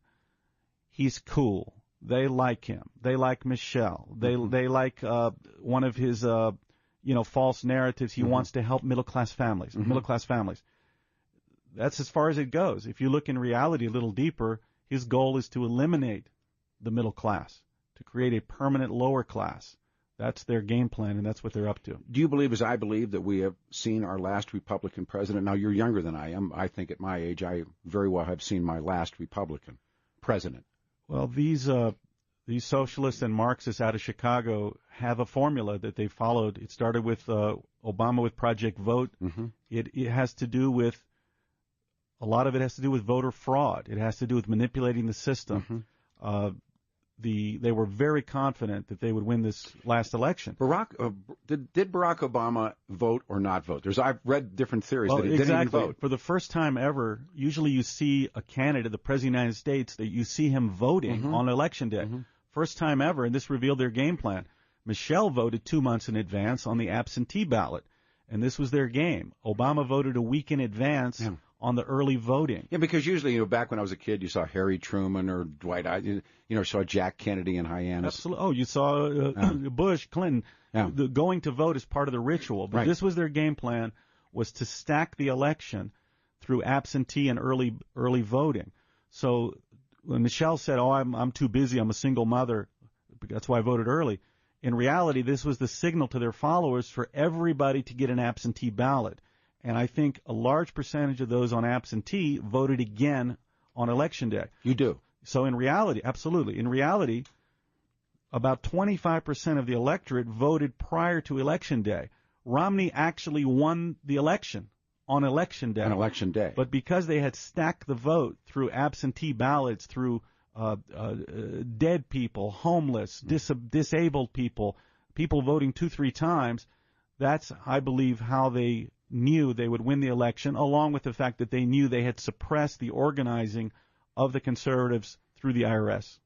he's cool. They like him. They like Michelle. They like one of his false narratives. He wants to help middle-class families. Middle-class families. That's as far as it goes. If you look in reality a little deeper, his goal is to eliminate the middle class, to create a permanent lower class. That's their game plan, and that's what they're up to. Do you believe, as I believe, that we have seen our last Republican president? Now, you're younger than I am. I think at my age, I very well have seen my last Republican president. Well, these socialists and Marxists out of Chicago have a formula that they followed. It started with Obama with Project Vote. It has to do with, a lot of it has to do with voter fraud. It has to do with manipulating the system. they were very confident that they would win this last election. Did Barack Obama vote or not vote? I've read different theories that he didn't even vote. For the first time ever, usually you see a candidate, the President of the United States, that you see him voting on Election Day. First time ever, and this revealed their game plan. Michelle voted 2 months in advance on the absentee ballot, and this was their game. Obama voted a week in advance on the early voting. Yeah, because usually, back when I was a kid, you saw Harry Truman or Dwight Eisenhower, saw Jack Kennedy in Hyannis. Absolutely. Oh, you saw Bush, Clinton. Yeah. The going to vote is part of the ritual, but this was their game plan, was to stack the election through absentee and early voting. So when Michelle said, "Oh, I'm too busy. I'm a single mother. That's why I voted early." In reality, this was the signal to their followers for everybody to get an absentee ballot. And I think a large percentage of those on absentee voted again on Election Day. You do? So in reality, absolutely. In reality, about 25% of the electorate voted prior to Election Day. Romney actually won the election on Election Day. On Election Day. But because they had stacked the vote through absentee ballots, through dead people, homeless, disabled people, people voting 2-3 times, that's, I believe, how they knew they would win the election, along with the fact that they knew they had suppressed the organizing of the conservatives through the IRS.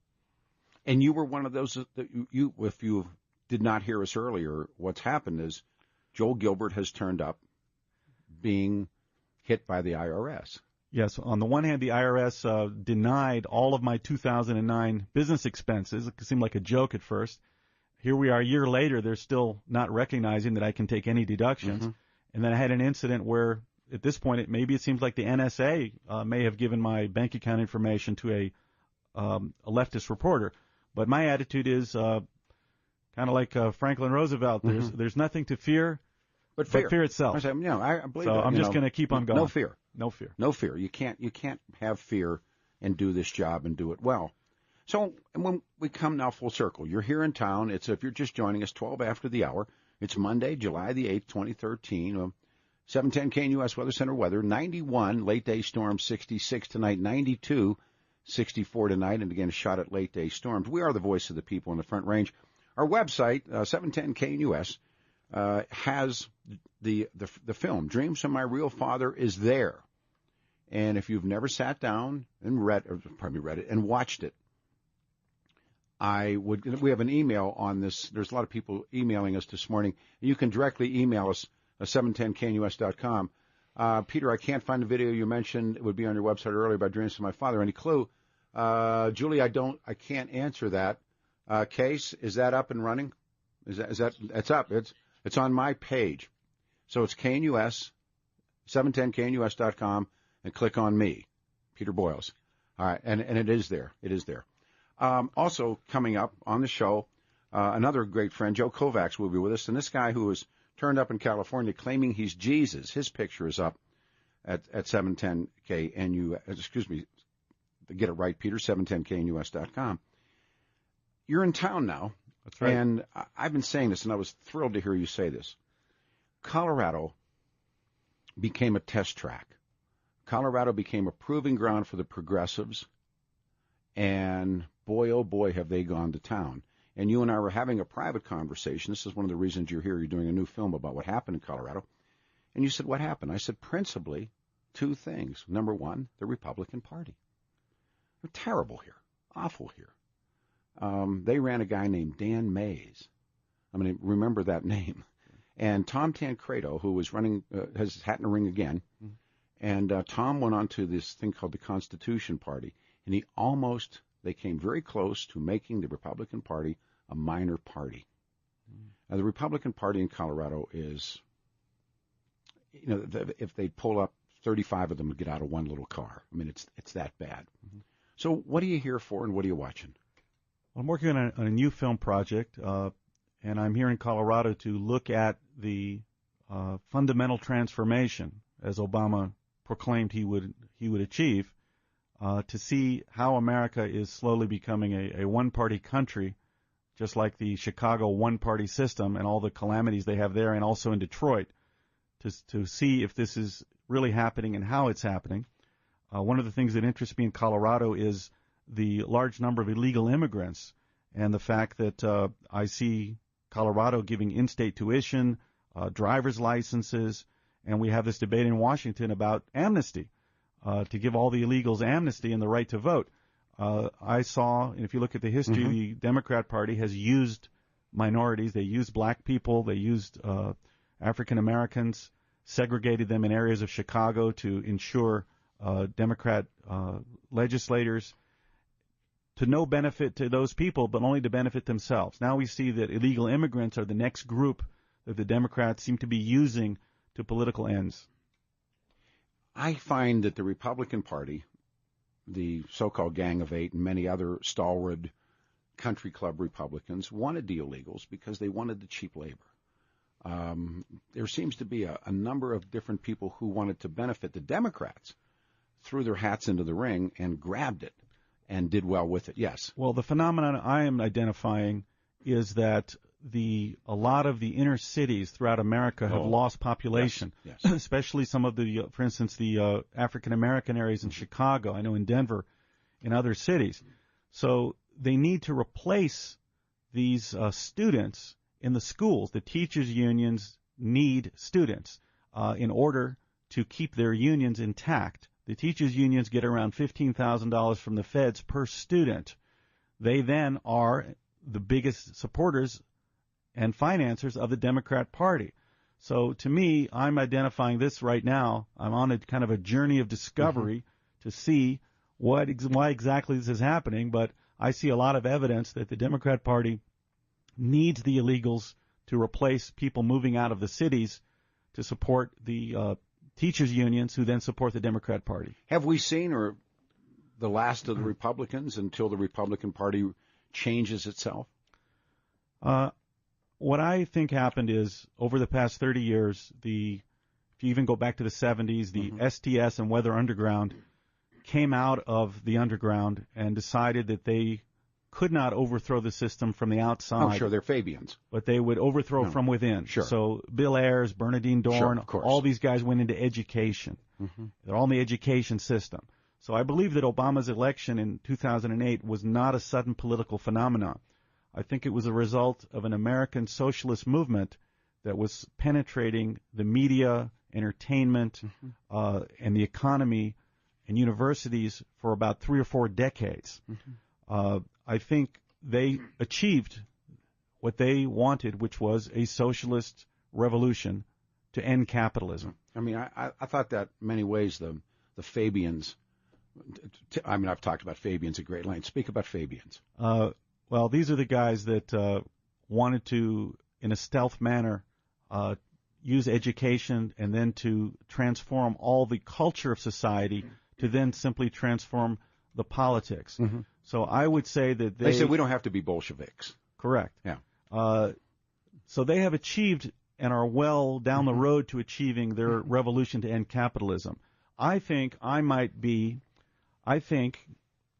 And you were one of those that you if you did not hear us earlier, what's happened is Joel Gilbert has turned up being hit by the IRS. Yes, on the one hand, the IRS denied all of my 2009 business expenses. It seemed like a joke at first. Here we are a year later, they're still not recognizing that I can take any deductions. And then I had an incident where, at this point, maybe it seems like the NSA may have given my bank account information to a leftist reporter. But my attitude is kind of like Franklin Roosevelt. There's nothing to fear but fear itself. I believe so that, I'm just going to keep on going. No fear. No fear. No fear. You can't have fear and do this job and do it well. So when we come now full circle, you're here in town. If you're just joining us, 12 after the hour. It's Monday, July the 8th, 2013. 710 KNUS Weather Center weather. 91 late day storms, 66 tonight. 92, 64 tonight. And again, a shot at late day storms. We are the voice of the people in the Front Range. Our website, 710 KNUS, has the film Dreams from My Real Father is there. And if you've never sat down and read it and watched it, we have an email on this. There's a lot of people emailing us this morning. You can directly email us at 710knus.com. Peter, I can't find the video you mentioned. It would be on your website earlier about Dreams from My Father. Any clue? Julie, I can't answer that. Case, is that up and running? It's up. It's on my page. So it's KNUS, 710knus.com, and click on me, Peter Boyles. All right, and it is there. It is there. Also coming up on the show, another great friend, Joe Kovacs, will be with us. And this guy who was turned up in California claiming he's Jesus, his picture is up at 710 KNUS. Excuse me, to get it right, Peter, 710knus.com. You're in town now. That's right. And I've been saying this, and I was thrilled to hear you say this. Colorado became a test track. Colorado became a proving ground for the progressives, and boy, oh boy, have they gone to town. And you and I were having a private conversation. This is one of the reasons you're here. You're doing a new film about what happened in Colorado. And you said, what happened? I said, principally, two things. Number one, the Republican Party. They're terrible here, awful here. They ran a guy named Dan Mays. I mean, remember that name. And Tom Tancredo, who was running, has his hat in the ring again. And Tom went on to this thing called the Constitution Party. And they came very close to making the Republican Party a minor party. Now, the Republican Party in Colorado is, if they pull up, 35 of them would get out of one little car. I mean, it's that bad. So what are you here for, and what are you watching? Well, I'm working on a new film project, and I'm here in Colorado to look at the fundamental transformation, as Obama proclaimed he would achieve, to see how America is slowly becoming a one-party country, just like the Chicago one-party system and all the calamities they have there, and also in Detroit, to see if this is really happening and how it's happening. One of the things that interests me in Colorado is the large number of illegal immigrants and the fact that I see Colorado giving in-state tuition, driver's licenses, and we have this debate in Washington about amnesty, to give all the illegals amnesty and the right to vote. I saw, and if you look at the history, the Democrat Party has used minorities. They used black people. They used African Americans, segregated them in areas of Chicago to ensure Democrat legislators to no benefit to those people, but only to benefit themselves. Now we see that illegal immigrants are the next group that the Democrats seem to be using to political ends. I find that the Republican Party, the so-called Gang of Eight, and many other stalwart country club Republicans wanted the illegals because they wanted the cheap labor. There seems to be a number of different people who wanted to benefit the Democrats, threw their hats into the ring and grabbed it and did well with it. Yes. Well, the phenomenon I am identifying is that a lot of the inner cities throughout America have lost population, yes. Especially some of the, for instance, the African American areas in Chicago. I know in Denver, in other cities. So they need to replace these students in the schools. The teachers' unions need students in order to keep their unions intact. The teachers' unions get around $15,000 from the feds per student. They then are the biggest supporters and financiers of the Democrat Party. So to me, I'm identifying this right now. I'm on a kind of a journey of discovery to see why exactly this is happening, but I see a lot of evidence that the Democrat Party needs the illegals to replace people moving out of the cities to support the teachers' unions, who then support the Democrat Party. Have we seen the last of the Republicans until the Republican Party changes itself? What I think happened is, over the past 30 years, if you even go back to the 70s, the STS and Weather Underground came out of the underground and decided that they could not overthrow the system from the outside. Oh, sure, they're Fabians. But they would overthrow from within. Sure. So Bill Ayers, Bernadine Dorn, all these guys went into education. They're all in the education system. So I believe that Obama's election in 2008 was not a sudden political phenomenon. I think it was a result of an American socialist movement that was penetrating the media, entertainment, and the economy and universities for about 3 or 4 decades. I think they achieved what they wanted, which was a socialist revolution to end capitalism. I mean, I thought that in many ways the Fabians, I mean, I've talked about Fabians at great length. Speak about Fabians. Well, these are the guys that wanted to, in a stealth manner, use education and then to transform all the culture of society to then simply transform the politics. So I would say that they said we don't have to be Bolsheviks. Correct. Yeah. So they have achieved and are well down the road to achieving their revolution to end capitalism. I think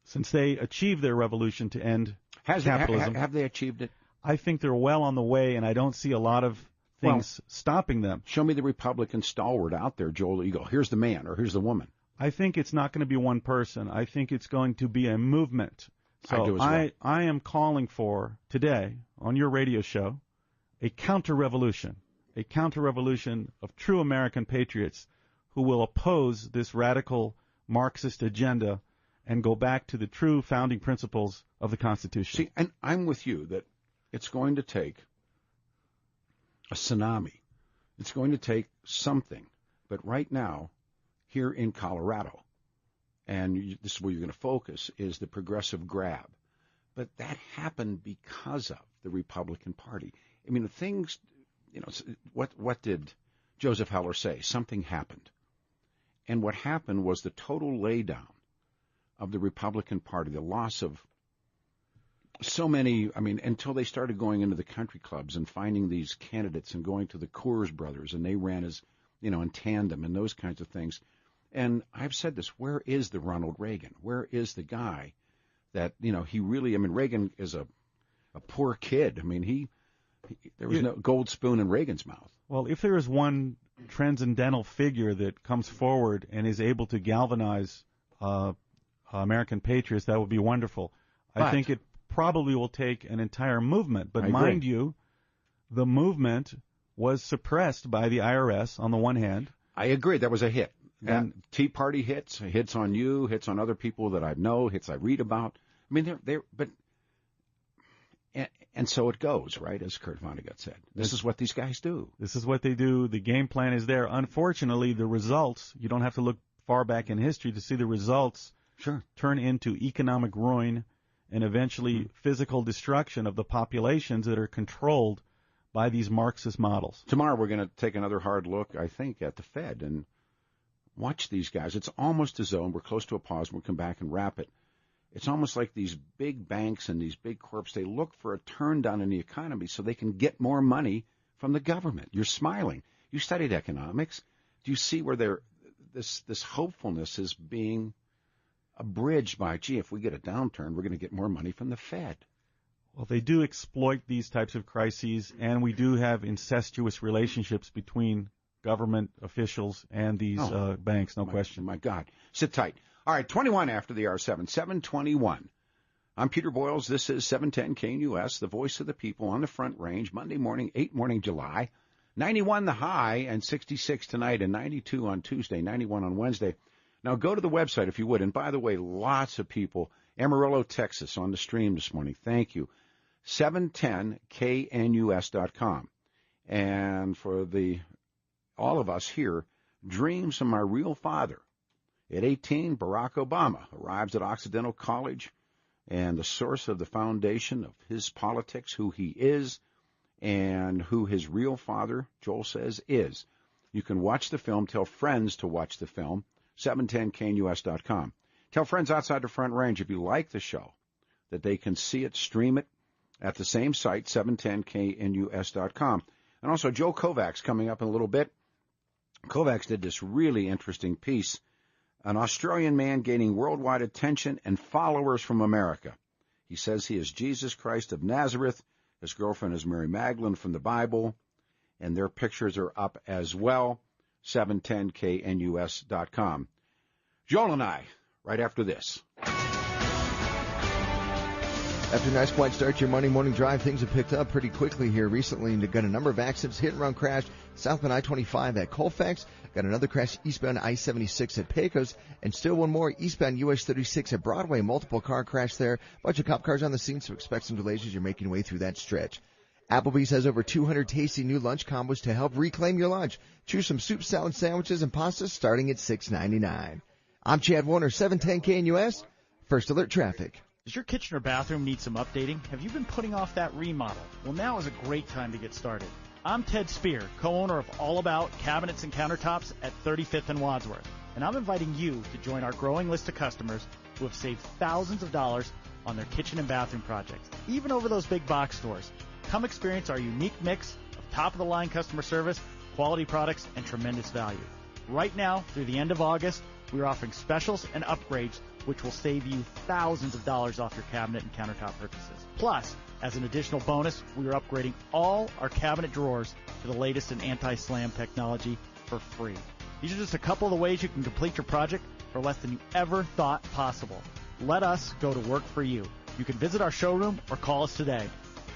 since they achieved their revolution to end capitalism, have they achieved it? I think they're well on the way, and I don't see a lot of things stopping them. Show me the Republican stalwart out there, Joel. You go, here's the man or here's the woman. I think it's not going to be one person. I think it's going to be a movement. So I do as well. I am calling for, today, on your radio show, a counter-revolution of true American patriots who will oppose this radical Marxist agenda and go back to the true founding principles of the Constitution. See, and I'm with you that it's going to take a tsunami. It's going to take something. But right now, here in Colorado, and this is where you're going to focus, is the progressive grab. But that happened because of the Republican Party. I mean, the things, what did Joseph Heller say? Something happened. And what happened was the total laydown of the Republican Party, the loss of so many, until they started going into the country clubs and finding these candidates and going to the Coors brothers, and they ran as, in tandem and those kinds of things. And I've said this, where is the Ronald Reagan? Where is the guy that, he really, Reagan is a poor kid. There was no gold spoon in Reagan's mouth. Well, if there is one transcendental figure that comes forward and is able to galvanize American patriots, that would be wonderful. I think it probably will take an entire movement. But I agree. mind you, the movement was suppressed by the IRS on the one hand. I agree. That was a hit. And Tea Party hits on you, hits on other people that I know, hits I read about. I mean, and so it goes, right, as Kurt Vonnegut said. This is what these guys do. This is what they do. The game plan is there. Unfortunately, the results, you don't have to look far back in history to see the results turn into economic ruin and eventually physical destruction of the populations that are controlled by these Marxist models. Tomorrow we're going to take another hard look, I think, at the Fed and watch these guys. It's almost as though, and we're close to a pause, and we'll come back and wrap it. It's almost like these big banks and these big corps, they look for a turn down in the economy so they can get more money from the government. You're smiling. You studied economics. Do you see where this hopefulness is being abridged by, gee, if we get a downturn, we're going to get more money from the Fed? Well, they do exploit these types of crises, and we do have incestuous relationships between government officials and these banks, no question. My God. Sit tight. All right, 21 after the hour, 7:21. I'm Peter Boyles. This is 710 KNUS, the voice of the people on the Front Range, Monday morning, 8 morning July. 91 the high and 66 tonight and 92 on Tuesday, 91 on Wednesday. Now go to the website if you would. And by the way, lots of people, Amarillo, Texas, on the stream this morning. Thank you. 710knus.com. And for all of us here, dreams from my real father. At 18, Barack Obama arrives at Occidental College, and the source of the foundation of his politics, who he is, and who his real father, Joel says, is. You can watch the film. Tell friends to watch the film. 710knus.com. Tell friends outside the Front Range, if you like the show, that they can see it, stream it at the same site, 710knus.com. And also, Joe Kovacs coming up in a little bit. Kovacs did this really interesting piece, an Australian man gaining worldwide attention and followers from America. He says he is Jesus Christ of Nazareth. His girlfriend is Mary Magdalene from the Bible, and their pictures are up as well, 710knus.com. Joel and I, right after this. After a nice quiet start to your Monday morning drive, things have picked up pretty quickly here recently. And got a number of accidents, hit and run crash southbound I-25 at Colfax. Got another crash eastbound I-76 at Pecos. And still one more eastbound US 36 at Broadway. Multiple car crash there. Bunch of cop cars on the scene, so expect some delays as you're making your way through that stretch. Applebee's has over 200 tasty new lunch combos to help reclaim your lunch. Choose some soup, salad, sandwiches, and pastas starting at $6.99. I'm Chad Warner, 710 KNUS, First Alert Traffic. Does your kitchen or bathroom need some updating? Have you been putting off that remodel? Well, now is a great time to get started. I'm Ted Spear, co-owner of All About Cabinets and Countertops at 35th and Wadsworth, and I'm inviting you to join our growing list of customers who have saved thousands of dollars on their kitchen and bathroom projects, even over those big box stores. Come experience our unique mix of top-of-the-line customer service, quality products, and tremendous value. Right now, through the end of August, we are offering specials and upgrades which will save you thousands of dollars off your cabinet and countertop purchases. Plus, as an additional bonus, we are upgrading all our cabinet drawers to the latest in anti-slam technology for free. These are just a couple of the ways you can complete your project for less than you ever thought possible. Let us go to work for you. You can visit our showroom or call us today.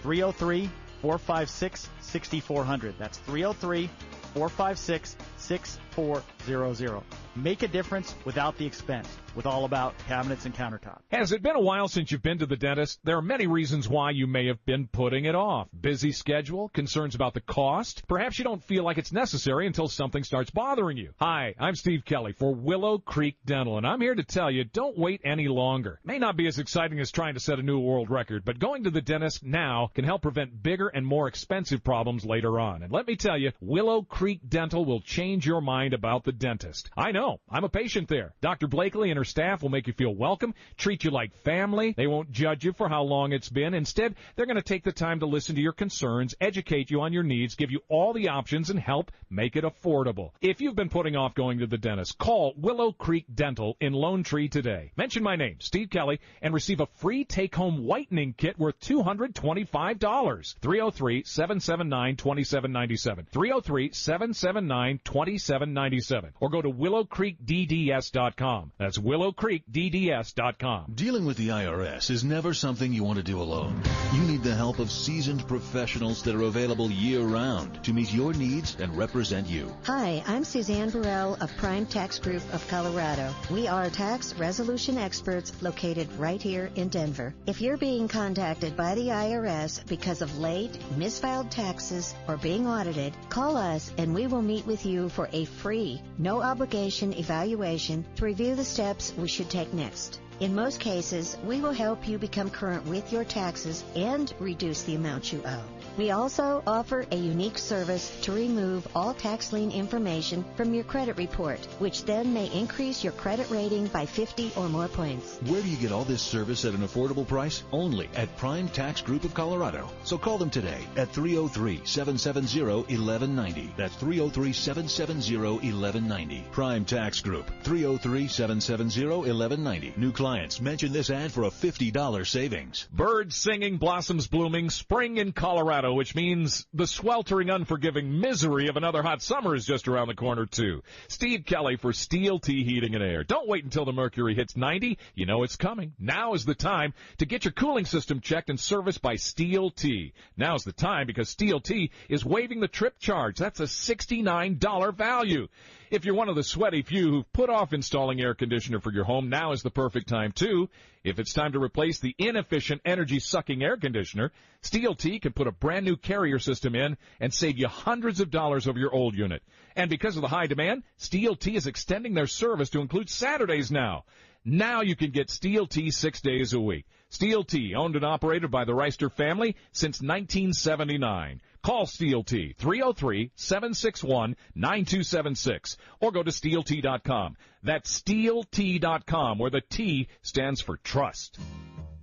303-456-6400. That's 303-456-6400. Make a difference without the expense with All About Cabinets and Countertops. Has it been a while since you've been to the dentist? There are many reasons why you may have been putting it off. Busy schedule, concerns about the cost. Perhaps you don't feel like it's necessary until something starts bothering you. Hi, I'm Steve Kelly for Willow Creek Dental, and I'm here to tell you, don't wait any longer. It may not be as exciting as trying to set a new world record, but going to the dentist now can help prevent bigger and more expensive problems later on. And let me tell you, Willow Creek Dental will change your mind about the dentist. I know. I'm a patient there. Dr. Blakely and her staff will make you feel welcome, treat you like family. They won't judge you for how long it's been. Instead, they're going to take the time to listen to your concerns, educate you on your needs, give you all the options, and help make it affordable. If you've been putting off going to the dentist, call Willow Creek Dental in Lone Tree today. Mention my name, Steve Kelly, and receive a free take-home whitening kit worth $225. 303-779-2797. 303-779-2797. Or go to willowcreekdds.com. That's WillowCreekDDS.com. Dealing with the IRS is never something you want to do alone. You need the help of seasoned professionals that are available year-round to meet your needs and represent you. Hi, I'm Suzanne Burrell of Prime Tax Group of Colorado. We are tax resolution experts located right here in Denver. If you're being contacted by the IRS because of late, misfiled taxes, or being audited, call us and we will meet with you for a free, no-obligation evaluation to review the steps we should take next. In most cases, we will help you become current with your taxes and reduce the amount you owe. We also offer a unique service to remove all tax lien information from your credit report, which then may increase your credit rating by 50 or more points. Where do you get all this service at an affordable price? Only at Prime Tax Group of Colorado. So call them today at 303-770-1190. That's 303-770-1190. Prime Tax Group, 303-770-1190. New clients, mention this ad for a $50 savings. Birds singing, blossoms blooming, spring in Colorado, which means the sweltering, unforgiving misery of another hot summer is just around the corner, too. Steve Kelly for Steel Tea Heating and Air. Don't wait until the mercury hits 90. You know it's coming. Now is the time to get your cooling system checked and serviced by Steel Tea. Now's the time because Steel Tea is waiving the trip charge. That's a $69 value. If you're one of the sweaty few who've put off installing air conditioner for your home, now is the perfect time, too. If it's time to replace the inefficient, energy-sucking air conditioner, Steel Tea can put a brand-new carrier system in and save you hundreds of dollars over your old unit. And because of the high demand, Steel Tea is extending their service to include Saturdays now. Now you can get Steel Tea 6 days a week. Steel Tea, owned and operated by the Reister family since 1979. Call Steel Tea, 303-761-9276, or go to SteelTea.com. That's SteelTea.com, where the T stands for trust.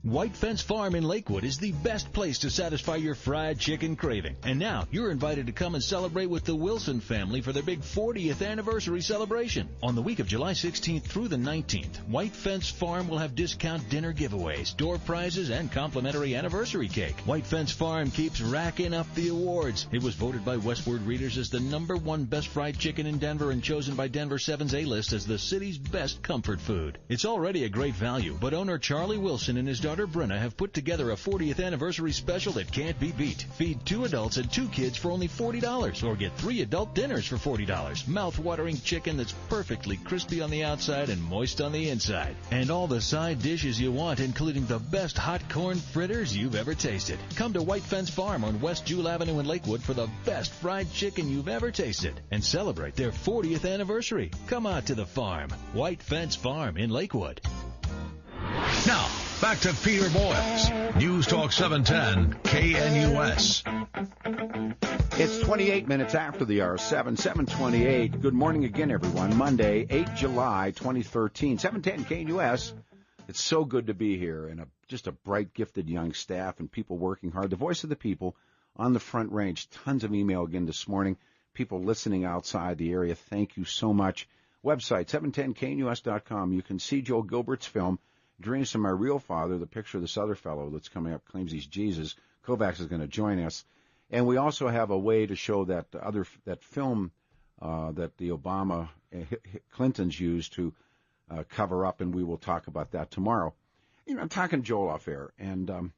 White Fence Farm in Lakewood is the best place to satisfy your fried chicken craving. And now you're invited to come and celebrate with the Wilson family for their big 40th anniversary celebration. On the week of July 16th through the 19th, White Fence Farm will have discount dinner giveaways, door prizes, and complimentary anniversary cake. White Fence Farm keeps racking up the awards. It was voted by Westward readers as the #1 best fried chicken in Denver and chosen by Denver 7's A-list as the city's best comfort food. It's already a great value, but owner Charlie Wilson and his daughter Brenna have put together a 40th anniversary special that can't be beat. Feed 2 adults and 2 kids for only $40, or get 3 adult dinners for $40. Mouth-watering chicken that's perfectly crispy on the outside and moist on the inside. And all the side dishes you want, including the best hot corn fritters you've ever tasted. Come to White Fence Farm on West Jewel Avenue in Lakewood for the best fried chicken you've ever tasted and celebrate their 40th anniversary. Come out to the farm. White Fence Farm in Lakewood. Now, back to Peter Boyles. News Talk 710 KNUS. It's 28 minutes after the hour, 7:28. Good morning again, everyone. Monday, 8 July 2013, 710 KNUS. It's so good to be here, and just a bright, gifted young staff and people working hard. The voice of the people on the Front Range. Tons of email again this morning. People listening outside the area, thank you so much. Website, 710knus.com. You can see Joel Gilbert's film, Dreams from My Real Father, the picture of this other fellow that's coming up, claims he's Jesus. Kovacs is going to join us. And we also have a way to show that film that the Obama Clintons used to cover up, and we will talk about that tomorrow. You know, I'm talking to Joel off air, and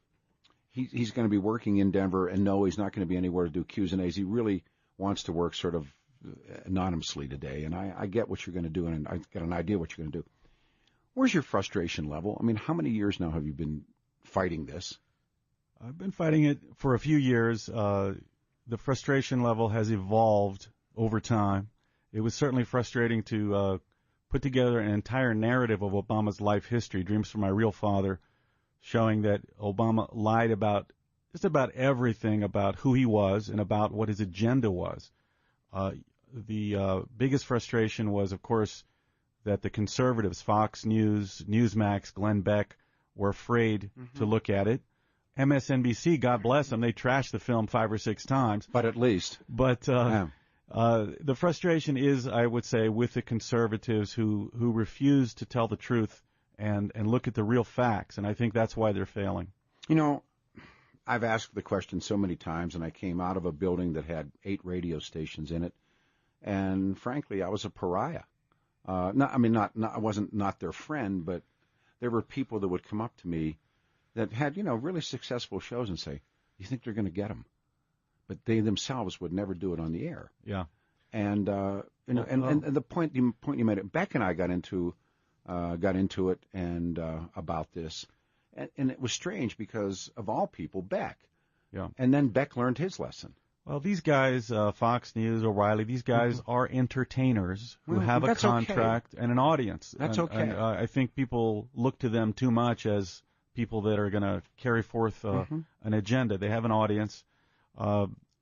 he's going to be working in Denver, and no, he's not going to be anywhere to do Q's and A's. He really wants to work sort of anonymously today, and I get what you're going to do, and I've got an idea what you're going to do. Where's your frustration level? I mean, how many years now have you been fighting this? I've been fighting it for a few years. The frustration level has evolved over time. It was certainly frustrating to put together an entire narrative of Obama's life history, Dreams from My Real Father, showing that Obama lied about just about everything about who he was and about what his agenda was. The biggest frustration was, of course, that the conservatives, Fox News, Newsmax, Glenn Beck, were afraid to look at it. MSNBC, God bless them, they trashed the film 5 or 6 times. But at least. But the frustration is, I would say, with the conservatives who refuse to tell the truth and look at the real facts, and I think that's why they're failing. You know, I've asked the question so many times, and I came out of a building that had 8 radio stations in it, and frankly, I was a pariah. I wasn't not their friend, but there were people that would come up to me that had, really successful shows and say, "You think they're going to get them?" But they themselves would never do it on the air. Yeah. And and the point you made, Beck and I got into it and about this, and it was strange because of all people, Beck. Yeah. And then Beck learned his lesson. Well, these guys, Fox News, O'Reilly, these guys are entertainers who have a contract and an audience. That's okay. And I think people look to them too much as people that are going to carry forth an agenda. They have an audience.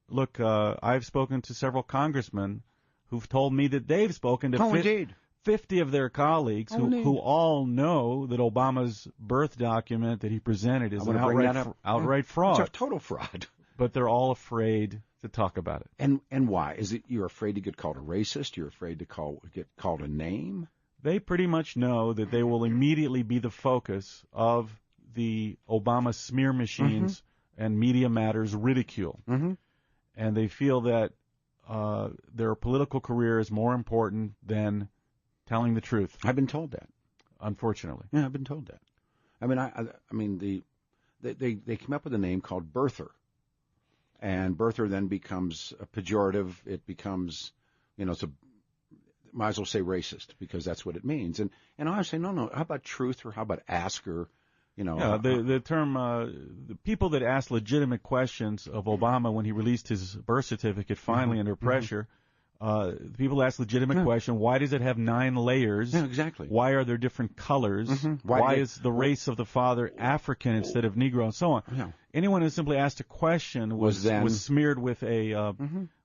Look, I've spoken to several congressmen who've told me that they've spoken to 50 of their colleagues who all know that Obama's birth document that he presented is an outright fraud. It's a total fraud. But they're all afraid to talk about it. And why? Is it you're afraid to get called a racist? You're afraid to get called a name? They pretty much know that they will immediately be the focus of the Obama smear machines and Media Matters ridicule. And they feel that their political career is more important than telling the truth. I've been told that. Unfortunately. Yeah, I've been told that. They came up with a name called birther. And birther then becomes a pejorative. It becomes, might as well say racist because that's what it means. And I say, no, how about truth or how about asker? The term, the people that asked legitimate questions of Obama when he released his birth certificate finally under pressure, people ask legitimate question, why does it have 9 layers? Yeah, exactly. Why are there different colors? Why is the race of the father African instead of Negro, and so on? Yeah. Anyone who simply asked a question was smeared with a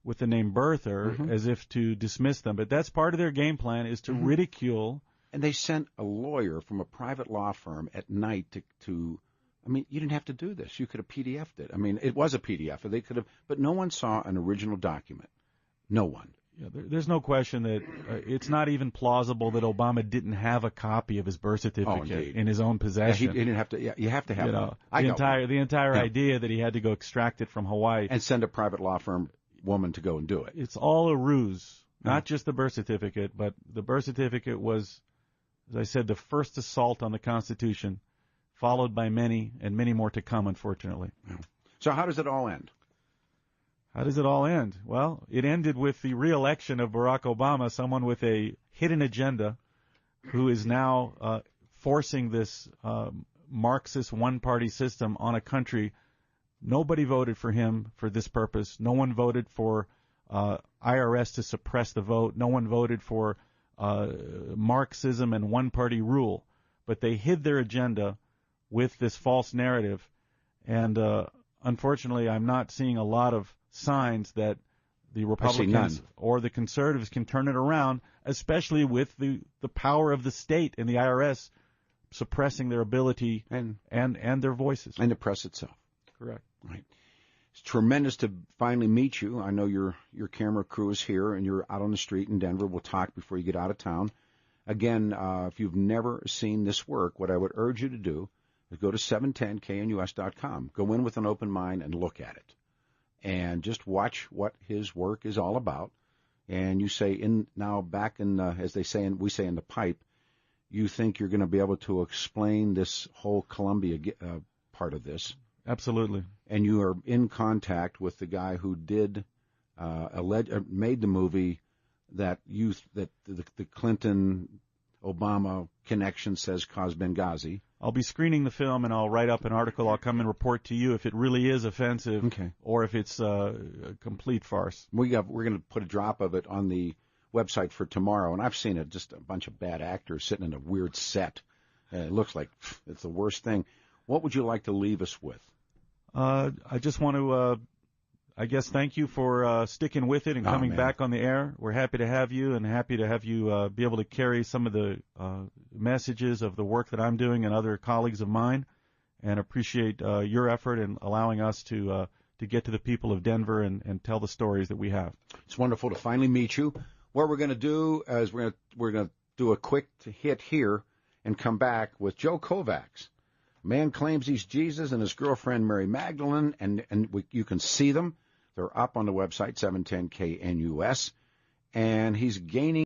with the name birther as if to dismiss them. But that's part of their game plan, is to ridicule. And they sent a lawyer from a private law firm at night to you didn't have to do this. You could have PDF'd it. It was a PDF. They could have, but no one saw an original document. No one. Yeah, there's no question that it's not even plausible that Obama didn't have a copy of his birth certificate in his own possession. Yeah, he didn't have to. Yeah, you have to have one. The entire idea that he had to go extract it from Hawaii and send a private law firm woman to go and do it. It's all a ruse. Not just the birth certificate, but the birth certificate was, as I said, the first assault on the Constitution, followed by many and many more to come, unfortunately. Yeah. So how does it all end? How does it all end? Well, it ended with the re-election of Barack Obama, someone with a hidden agenda who is now forcing this Marxist one-party system on a country. Nobody voted for him for this purpose. No one voted for IRS to suppress the vote. No one voted for Marxism and one-party rule. But they hid their agenda with this false narrative. And unfortunately, I'm not seeing a lot of signs that the Republicans or the conservatives can turn it around, especially with the power of the state and the IRS suppressing their ability and their voices. And the press itself. Correct. Right. It's tremendous to finally meet you. I know your camera crew is here and you're out on the street in Denver. We'll talk before you get out of town. Again, if you've never seen this work, what I would urge you to do is go to 710knus.com. Go in with an open mind and look at it. And just watch what his work is all about. And you say, as they say, we say in the pipe, you think you're going to be able to explain this whole Columbia part of this. Absolutely. And you are in contact with the guy who did made the movie that the Clinton-Obama connection says caused Benghazi. I'll be screening the film, and I'll write up an article. I'll come and report to you if it really is offensive or if it's a complete farce. We're going to put a drop of it on the website for tomorrow, and I've seen it, just a bunch of bad actors sitting in a weird set. It looks like it's the worst thing. What would you like to leave us with? I just want to, thank you for sticking with it and coming back on the air. We're happy to have you and happy to have you be able to carry some of the messages of the work that I'm doing and other colleagues of mine, and appreciate your effort in allowing us to get to the people of Denver and tell the stories that we have. It's wonderful to finally meet you. What we're going to do is we're going to do a quick hit here and come back with Joe Kovacs. Man claims he's Jesus and his girlfriend Mary Magdalene, and you can see them. They're up on the website, 710KNUS, and he's gaining